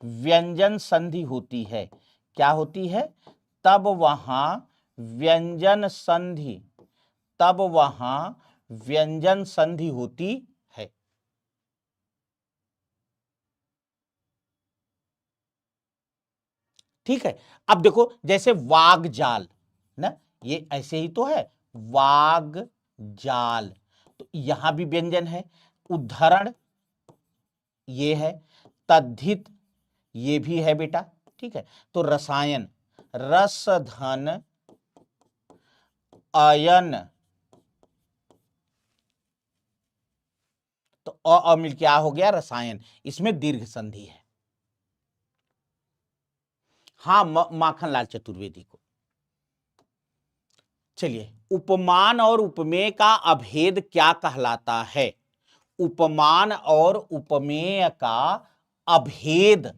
व्यंजन संधि होती है। क्या होती है? तब वहां व्यंजन संधि होती है। ठीक है। अब देखो, जैसे वाग जाल ना, ये ऐसे ही तो है, वाग जाल, तो यहां भी व्यंजन है। उद्धरण ये है, तद्धित ये भी है बेटा। ठीक है। तो रसायन, रस धन अयन, तो अमिल क्या हो गया? रसायन। इसमें दीर्घ संधि है। हाँ, माखनलाल चतुर्वेदी को। चलिए, उपमान और उपमेय का अभेद क्या कहलाता है? उपमान और उपमेय का अभेद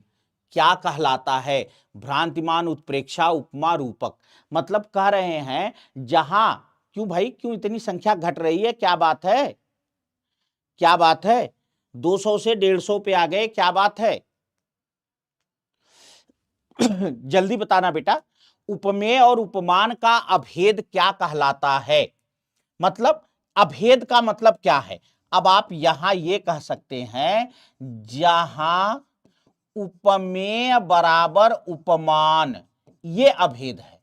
क्या कहलाता है? भ्रांतिमान, उत्प्रेक्षा, उपमा, रूपक। मतलब कह रहे हैं, जहां, क्यों भाई, क्यों इतनी संख्या घट रही है? क्या बात है? क्या बात है? 200 से 150 पे आ गए, क्या बात है? जल्दी बताना बेटा। उपमेय और उपमान का अभेद क्या कहलाता है? मतलब अभेद का मतलब क्या है? अब आप यहां ये कह सकते हैं, जहां उपमेय बराबर उपमान, ये अभेद है।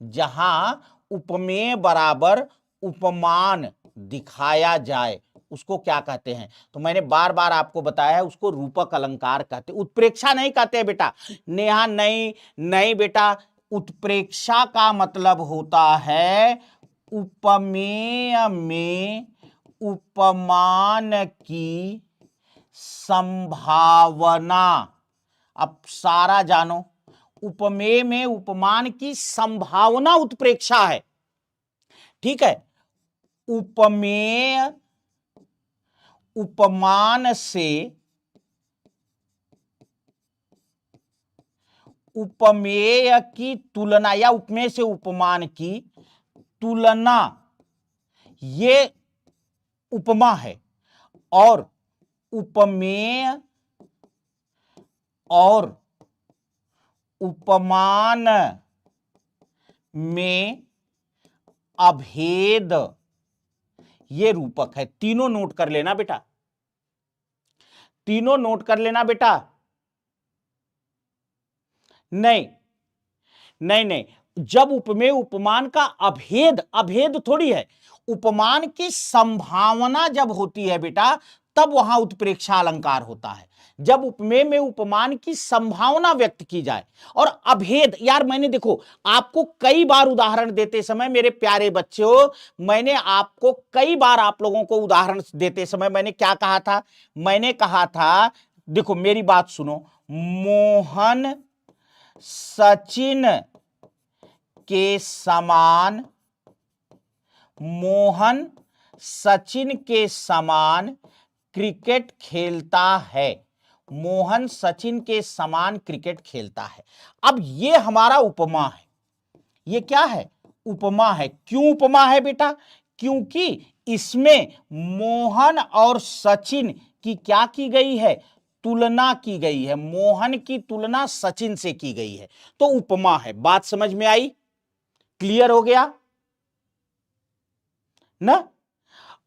जहां उपमेय बराबर उपमान दिखाया जाए, उसको क्या कहते हैं? तो मैंने बार बार आपको बताया है, उसको रूपक अलंकार कहते हैं, उत्प्रेक्षा नहीं कहते बेटा। नेहा, नहीं नहीं बेटा, उत्प्रेक्षा का मतलब होता है उपमेय में उपमान की संभावना। अब सारा जानो, उपमेय में उपमान की संभावना उत्प्रेक्षा है। ठीक है। उपमेय उपमान से उपमेय की तुलना, या उपमेय से उपमान की तुलना, ये उपमा है। और उपमेय और उपमान में अभेद, ये रूपक है। तीनों नोट कर लेना बेटा, तीनों नोट कर लेना बेटा। नहीं नहीं नहीं, जब उपमेय उपमान का अभेद, अभेद थोड़ी है, उपमान की संभावना जब होती है बेटा, तब वहां उत्प्रेक्षा अलंकार होता है। जब उपमेय में उपमान की संभावना व्यक्त की जाए। और अभेद, यार मैंने देखो आपको कई बार उदाहरण देते समय, मेरे प्यारे बच्चों, मैंने आपको कई बार, आप लोगों को उदाहरण देते समय मैंने क्या कहा था? मैंने कहा था, देखो मेरी बात सुनो, मोहन सचिन के समान, मोहन सचिन के समान क्रिकेट खेलता है। मोहन सचिन के समान क्रिकेट खेलता है। अब ये हमारा उपमा है। ये क्या है? उपमा है। क्यों उपमा है बेटा? क्योंकि इसमें मोहन और सचिन की क्या की गई है? तुलना की गई है। मोहन की तुलना सचिन से की गई है, तो उपमा है। बात समझ में आई? क्लियर हो गया ना?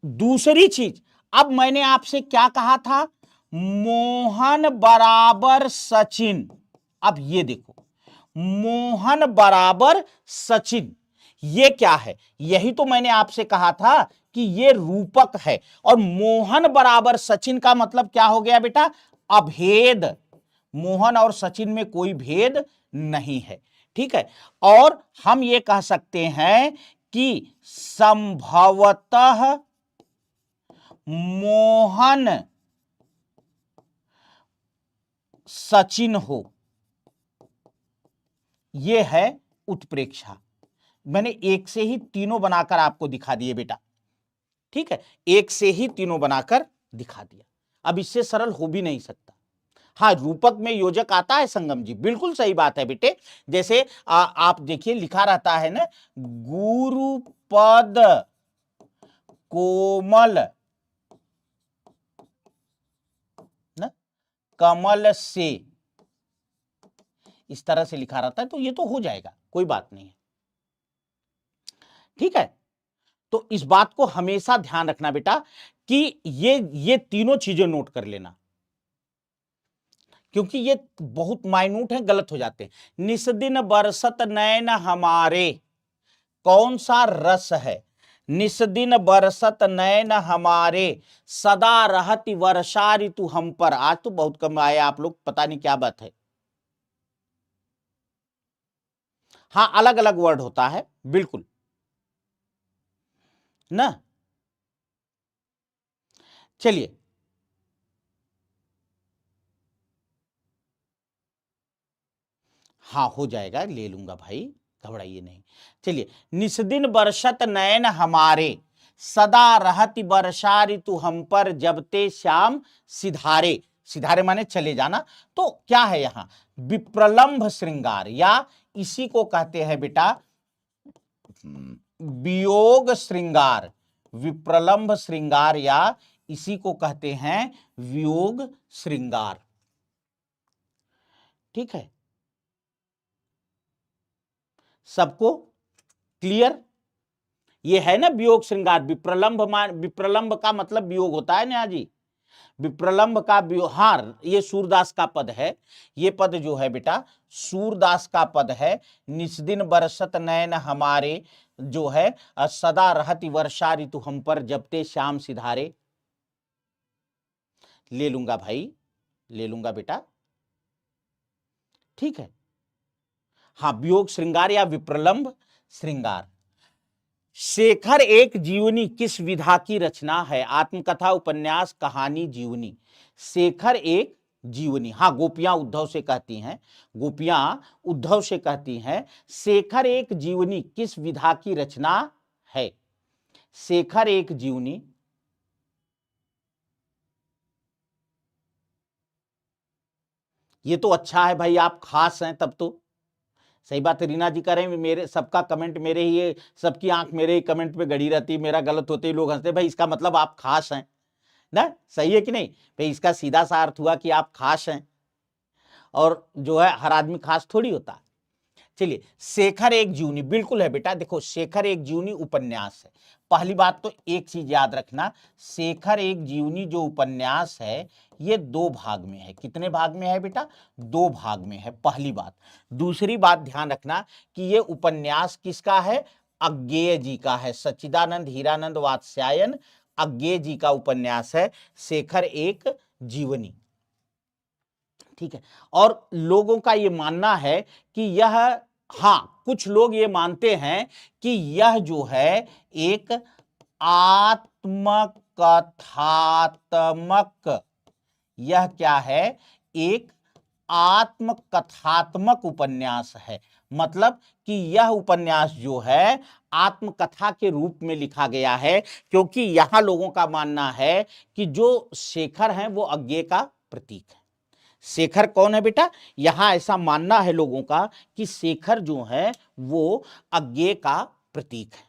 दूसरी चीज, अब मैंने आपसे क्या कहा था? मोहन बराबर सचिन। अब ये देखो, मोहन बराबर सचिन, ये क्या है? यही तो मैंने आपसे कहा था कि ये रूपक है। और मोहन बराबर सचिन का मतलब क्या हो गया बेटा? अभेद। मोहन और सचिन में कोई भेद नहीं है। ठीक है, और हम ये कह सकते हैं कि संभवतः मोहन सचिन हो, यह है उत्प्रेक्षा। मैंने एक से ही तीनों बनाकर आपको दिखा दिए बेटा। ठीक है, एक से ही तीनों बनाकर दिखा दिया, अब इससे सरल हो भी नहीं सकता। हाँ, रूपक में योजक आता है संगम जी, बिल्कुल सही बात है बेटे। जैसे आप देखिए लिखा रहता है ना, गुरुपद कोमल ना कमल से, इस तरह से लिखा रहता है, तो ये तो हो जाएगा, कोई बात नहीं है। ठीक है, तो इस बात को हमेशा ध्यान रखना बेटा कि ये तीनों चीजें नोट कर लेना, क्योंकि ये बहुत माइन्यूट है, गलत हो जाते हैं। निस्दिन बरसत नैन हमारे, कौन सा रस है? निस्दिन बरसत नैन हमारे, सदा रहती वर्षा ऋतु हम पर। आज तो बहुत कम आए आप लोग, पता नहीं क्या बात है। हाँ, अलग अलग वर्ड होता है, बिल्कुल ना। चलिए, हाँ हो जाएगा, ले लूंगा भाई, घबराइए नहीं। चलिए, निस्दिन बरसत नयन हमारे, सदा रहती वर्षा ऋतु हम पर, जबते श्याम सिधारे। सिधारे माने चले जाना। तो क्या है यहां? विप्रलंभ श्रृंगार, या इसी को कहते हैं बेटा वियोग श्रृंगार। विप्रलंभ श्रृंगार, या इसी को कहते हैं वियोग श्रृंगार। ठीक है, सबको क्लियर? ये है ना वियोग श्रृंगार। विप्रलंभ का मतलब वियोग होता है ना जी, विप्रलंभ का वियोग। हाँ, ये सूरदास का पद है, ये पद जो है बेटा सूरदास का पद है। निस्दिन बरसत नयन हमारे, जो है सदा रहती वर्षा ऋतु हम पर, जबते श्याम सिधारे। ले लूंगा भाई, ले लूंगा बेटा। ठीक है, हाँ, वियोग श्रृंगार या विप्रलंभ श्रृंगार। शेखर एक जीवनी किस विधा की रचना है? आत्मकथा, उपन्यास, कहानी, जीवनी। शेखर एक जीवनी। हाँ, गोपियां उद्धव से कहती हैं, गोपियां उद्धव से कहती हैं, शेखर एक जीवनी किस विधा की रचना है? शेखर एक जीवनी, ये तो अच्छा है भाई, आप खास हैं तब तो। सही बात है, रीना जी कह रहे हैं मेरे सबका कमेंट मेरे ही है, सबकी आंख मेरे ही कमेंट पे गड़ी रहती है, मेरा गलत होते ही लोग हंसते। भाई इसका मतलब आप खास हैं ना, सही है कि नहीं भाई? इसका सीधा सा अर्थ हुआ कि आप खास हैं, और जो है हर आदमी खास थोड़ी होता। चलिए, शेखर एक जीवनी बिल्कुल है बेटा। देखो, शेखर एक जीवनी उपन्यास है। पहली बात तो एक चीज याद रखना, शेखर एक जीवनी जो उपन्यास है, ये दो भाग में है। कितने भाग में है बेटा? दो भाग में है, पहली बात। दूसरी बात ध्यान रखना कि ये उपन्यास किसका है? अज्ञेय जी का है। सच्चिदानंद हीरानंद वात्स्यायन अज्ञेय जी का उपन्यास है शेखर एक जीवनी। ठीक है, और लोगों का ये मानना है कि यह, हाँ, कुछ लोग ये मानते हैं कि यह जो है एक आत्मकथात्मक, यह क्या है? एक आत्मकथात्मक उपन्यास है। मतलब कि यह उपन्यास जो है आत्मकथा के रूप में लिखा गया है, क्योंकि यहां लोगों का मानना है कि जो शेखर हैं वो अज्ञेय का प्रतीक है। शेखर कौन है बेटा? यहां ऐसा मानना है लोगों का कि शेखर जो है वो अज्ञेय का प्रतीक है।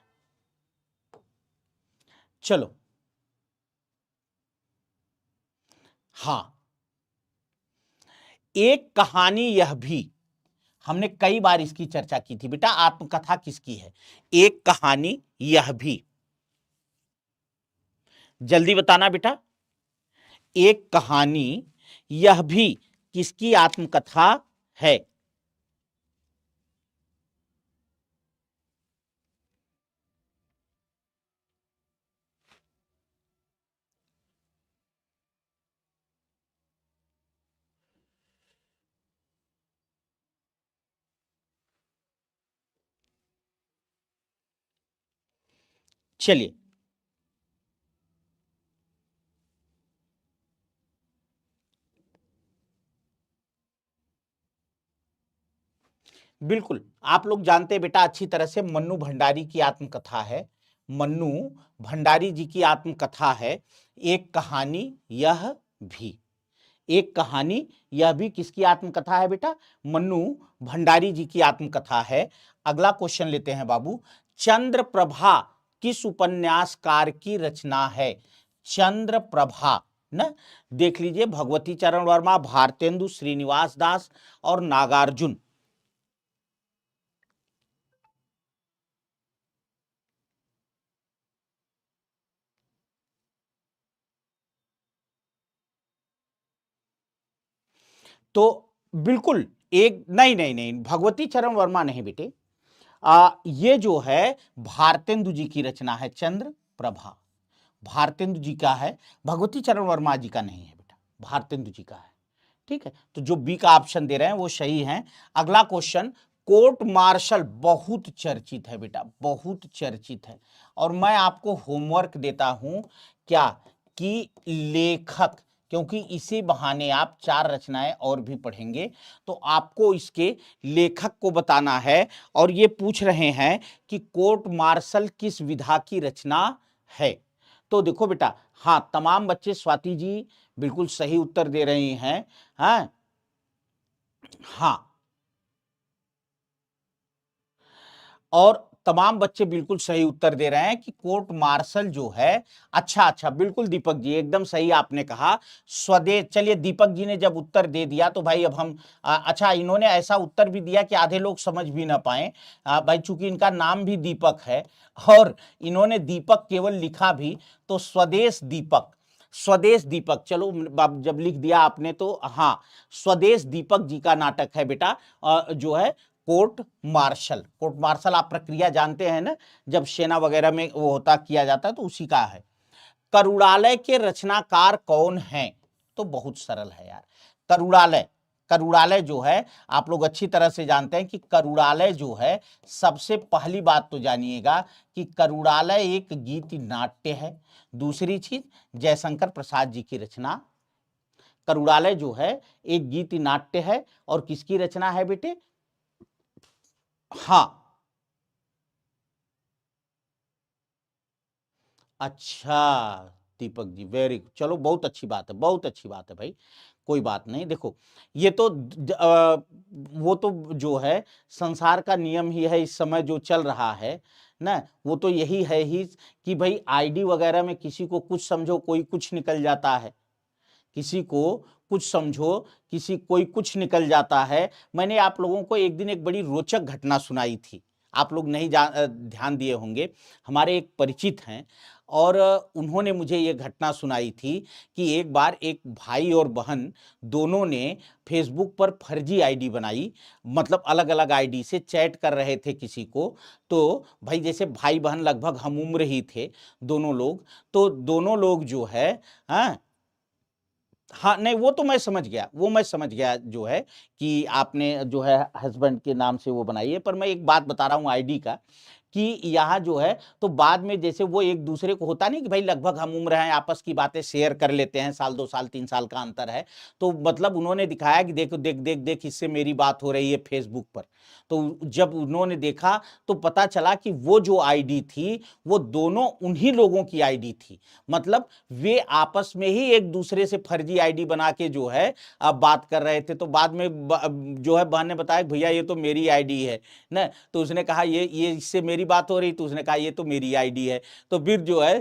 चलो, हां, एक कहानी यह भी, हमने कई बार इसकी चर्चा की थी बेटा, आत्मकथा किसकी है? एक कहानी यह भी, जल्दी बताना बेटा। एक कहानी यह भी किसकी आत्मकथा है? चलिए, बिल्कुल आप लोग जानते हैं बेटा अच्छी तरह से, मन्नू भंडारी की आत्मकथा है, मन्नू भंडारी जी की आत्मकथा है, एक कहानी यह भी। एक कहानी यह भी किसकी आत्मकथा है बेटा? मन्नू भंडारी जी की आत्मकथा है। अगला क्वेश्चन लेते हैं बाबू, चंद्रप्रभा किस उपन्यासकार की रचना है? चंद्रप्रभा ना, देख लीजिए, भगवती चरण वर्मा, भारतेंदु श्रीनिवास दास और नागार्जुन। तो बिल्कुल एक, नहीं नहीं नहीं, भगवती चरण वर्मा नहीं बेटे, ये जो है भारतेंदु जी की रचना है, चंद्र प्रभा भारतेंदु जी का है, भगवती चरण वर्मा जी का नहीं है बेटा, भारतेंदु जी का है। ठीक है, तो जो बी का ऑप्शन दे रहे हैं वो सही है। अगला क्वेश्चन, कोर्ट मार्शल बहुत चर्चित है बेटा, बहुत चर्चित है, और मैं आपको होमवर्क देता हूं क्या, कि लेखक, क्योंकि इसी बहाने आप 4 रचनाएं और भी पढ़ेंगे, तो आपको इसके लेखक को बताना है। और ये पूछ रहे हैं कि कोर्ट मार्शल किस विधा की रचना है। तो देखो बेटा, हाँ तमाम बच्चे, स्वाति जी बिल्कुल सही उत्तर दे रही हैं। हाँ हाँ, और तमाम बच्चे बिल्कुल सही उत्तर दे रहे हैं कि कोर्ट मार्शल जो है, अच्छा अच्छा, बिल्कुल दीपक जी एकदम सही आपने कहा, स्वदेश। चलिए दीपक जी ने जब उत्तर दे दिया तो भाई अब हम, अच्छा इन्होंने ऐसा उत्तर भी दिया कि आधे लोग समझ भी ना पाए, भाई चूंकि इनका नाम भी दीपक है और इन्होंने दीपक केवल लिखा भी, तो स्वदेश दीपक, स्वदेश दीपक, चलो जब लिख दिया आपने तो हाँ, स्वदेश दीपक जी का नाटक है बेटा, जो है कोर्ट मार्शल। कोर्ट मार्शल आप प्रक्रिया जानते हैं ना, जब सेना वगैरह में वो होता, किया जाता है, तो उसी का है। करुणालय के रचनाकार कौन हैं? तो बहुत सरल है यार, करुणालय, करुणालय जो है आप लोग अच्छी तरह से जानते हैं कि करुणालय जो है, सबसे पहली बात तो जानिएगा कि करुणालय एक गीत नाट्य है। दूसरी चीज, जयशंकर प्रसाद जी की रचना। करुणालय जो है एक गीत नाट्य है, और किसकी रचना है बेटे? हाँ, अच्छा दीपक जी, वेरी, चलो बहुत अच्छी बात है, बहुत अच्छी बात है भाई, कोई बात नहीं। देखो ये तो वो तो जो है संसार का नियम ही है, इस समय जो चल रहा है ना, वो तो यही है ही कि भाई आईडी वगैरह में किसी को कुछ समझो, कोई कुछ निकल जाता है, किसी को कुछ समझो, किसी कोई कुछ निकल जाता है। मैंने आप लोगों को एक दिन एक बड़ी रोचक घटना सुनाई थी, आप लोग नहीं ध्यान दिए होंगे। हमारे एक परिचित हैं, और उन्होंने मुझे ये घटना सुनाई थी कि एक बार एक भाई और बहन दोनों ने फेसबुक पर फर्जी आईडी बनाई, मतलब अलग अलग आईडी से चैट कर रहे थे किसी को। तो भाई जैसे भाई बहन लगभग हम उम्र ही थे दोनों लोग, तो दोनों लोग जो है, हाँ हाँ, नहीं वो तो मैं समझ गया, वो मैं समझ गया जो है कि आपने जो है हस्बैंड के नाम से वो बनाई है, पर मैं एक बात बता रहा हूँ आईडी का, कि यहाँ जो है, तो बाद में जैसे वो एक दूसरे को, होता नहीं कि भाई लगभग हम उम्र हैं, आपस की बातें शेयर कर लेते हैं, साल 2 साल 3 साल का अंतर है, तो मतलब उन्होंने दिखाया कि देखो देख देख देख, इससे मेरी बात हो रही है फेसबुक पर। तो जब उन्होंने देखा तो पता चला कि वो जो आईडी थी वो दोनों उन्हीं लोगों की आईडी थी, मतलब वे आपस में ही एक दूसरे से फर्जी आईडी बना के जो है अब बात कर रहे थे। तो बाद में जो है बहन ने बताया भैया ये तो मेरी आईडी है ना, तो उसने कहा ये इससे मेरी बात हो रही, तो उसने कहा ये तो मेरी आईडी है। तो फिर जो है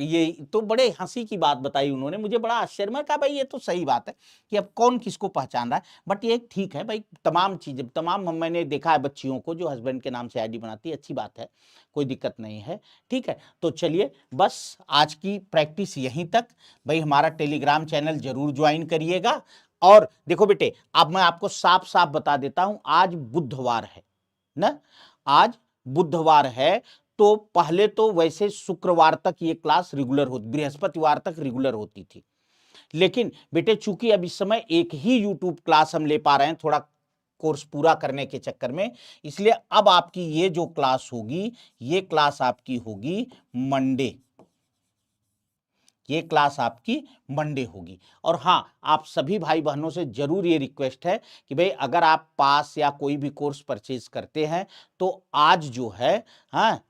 ये तो बड़े हंसी की बात बताई उन्होंने, मुझे बड़ा आश्चर्य, मैं कहा भाई ये तो सही बात है कि अब कौन किसको पहचान रहा है, बट ये ठीक है भाई, तमाम चीजें, तमाम मैंने देखा है बच्चियों को जो हस्बैंड के नाम से आईडी बनाती है, अच्छी बात है, कोई दिक्कत नहीं है। ठीक है, तो चलिए बस आज की प्रैक्टिस यहीं तक। भाई हमारा टेलीग्राम चैनल जरूर ज्वाइन करिएगा। और देखो बेटे, अब मैं आपको साफ साफ बता देता हूं, आज बुधवार है ना, आज बुधवार है, तो पहले तो वैसे शुक्रवार तक ये क्लास रेगुलर होती, बृहस्पतिवार तक रेगुलर होती थी, लेकिन बेटे चूंकि अब इस समय एक ही यूट्यूब क्लास हम ले पा रहे हैं, थोड़ा कोर्स पूरा करने के चक्कर में। इसलिए अब आपकी ये जो क्लास होगी, ये क्लास आपकी होगी मंडे, ये क्लास आपकी मंडे होगी। और हाँ, आप सभी भाई बहनों से जरूर ये रिक्वेस्ट है कि भाई अगर आप पास या कोई भी कोर्स परचेज करते हैं तो आज जो है, हाँ,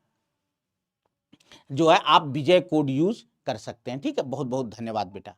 जो है आप विजय कोड यूज कर सकते हैं। ठीक है, बहुत बहुत धन्यवाद बेटा।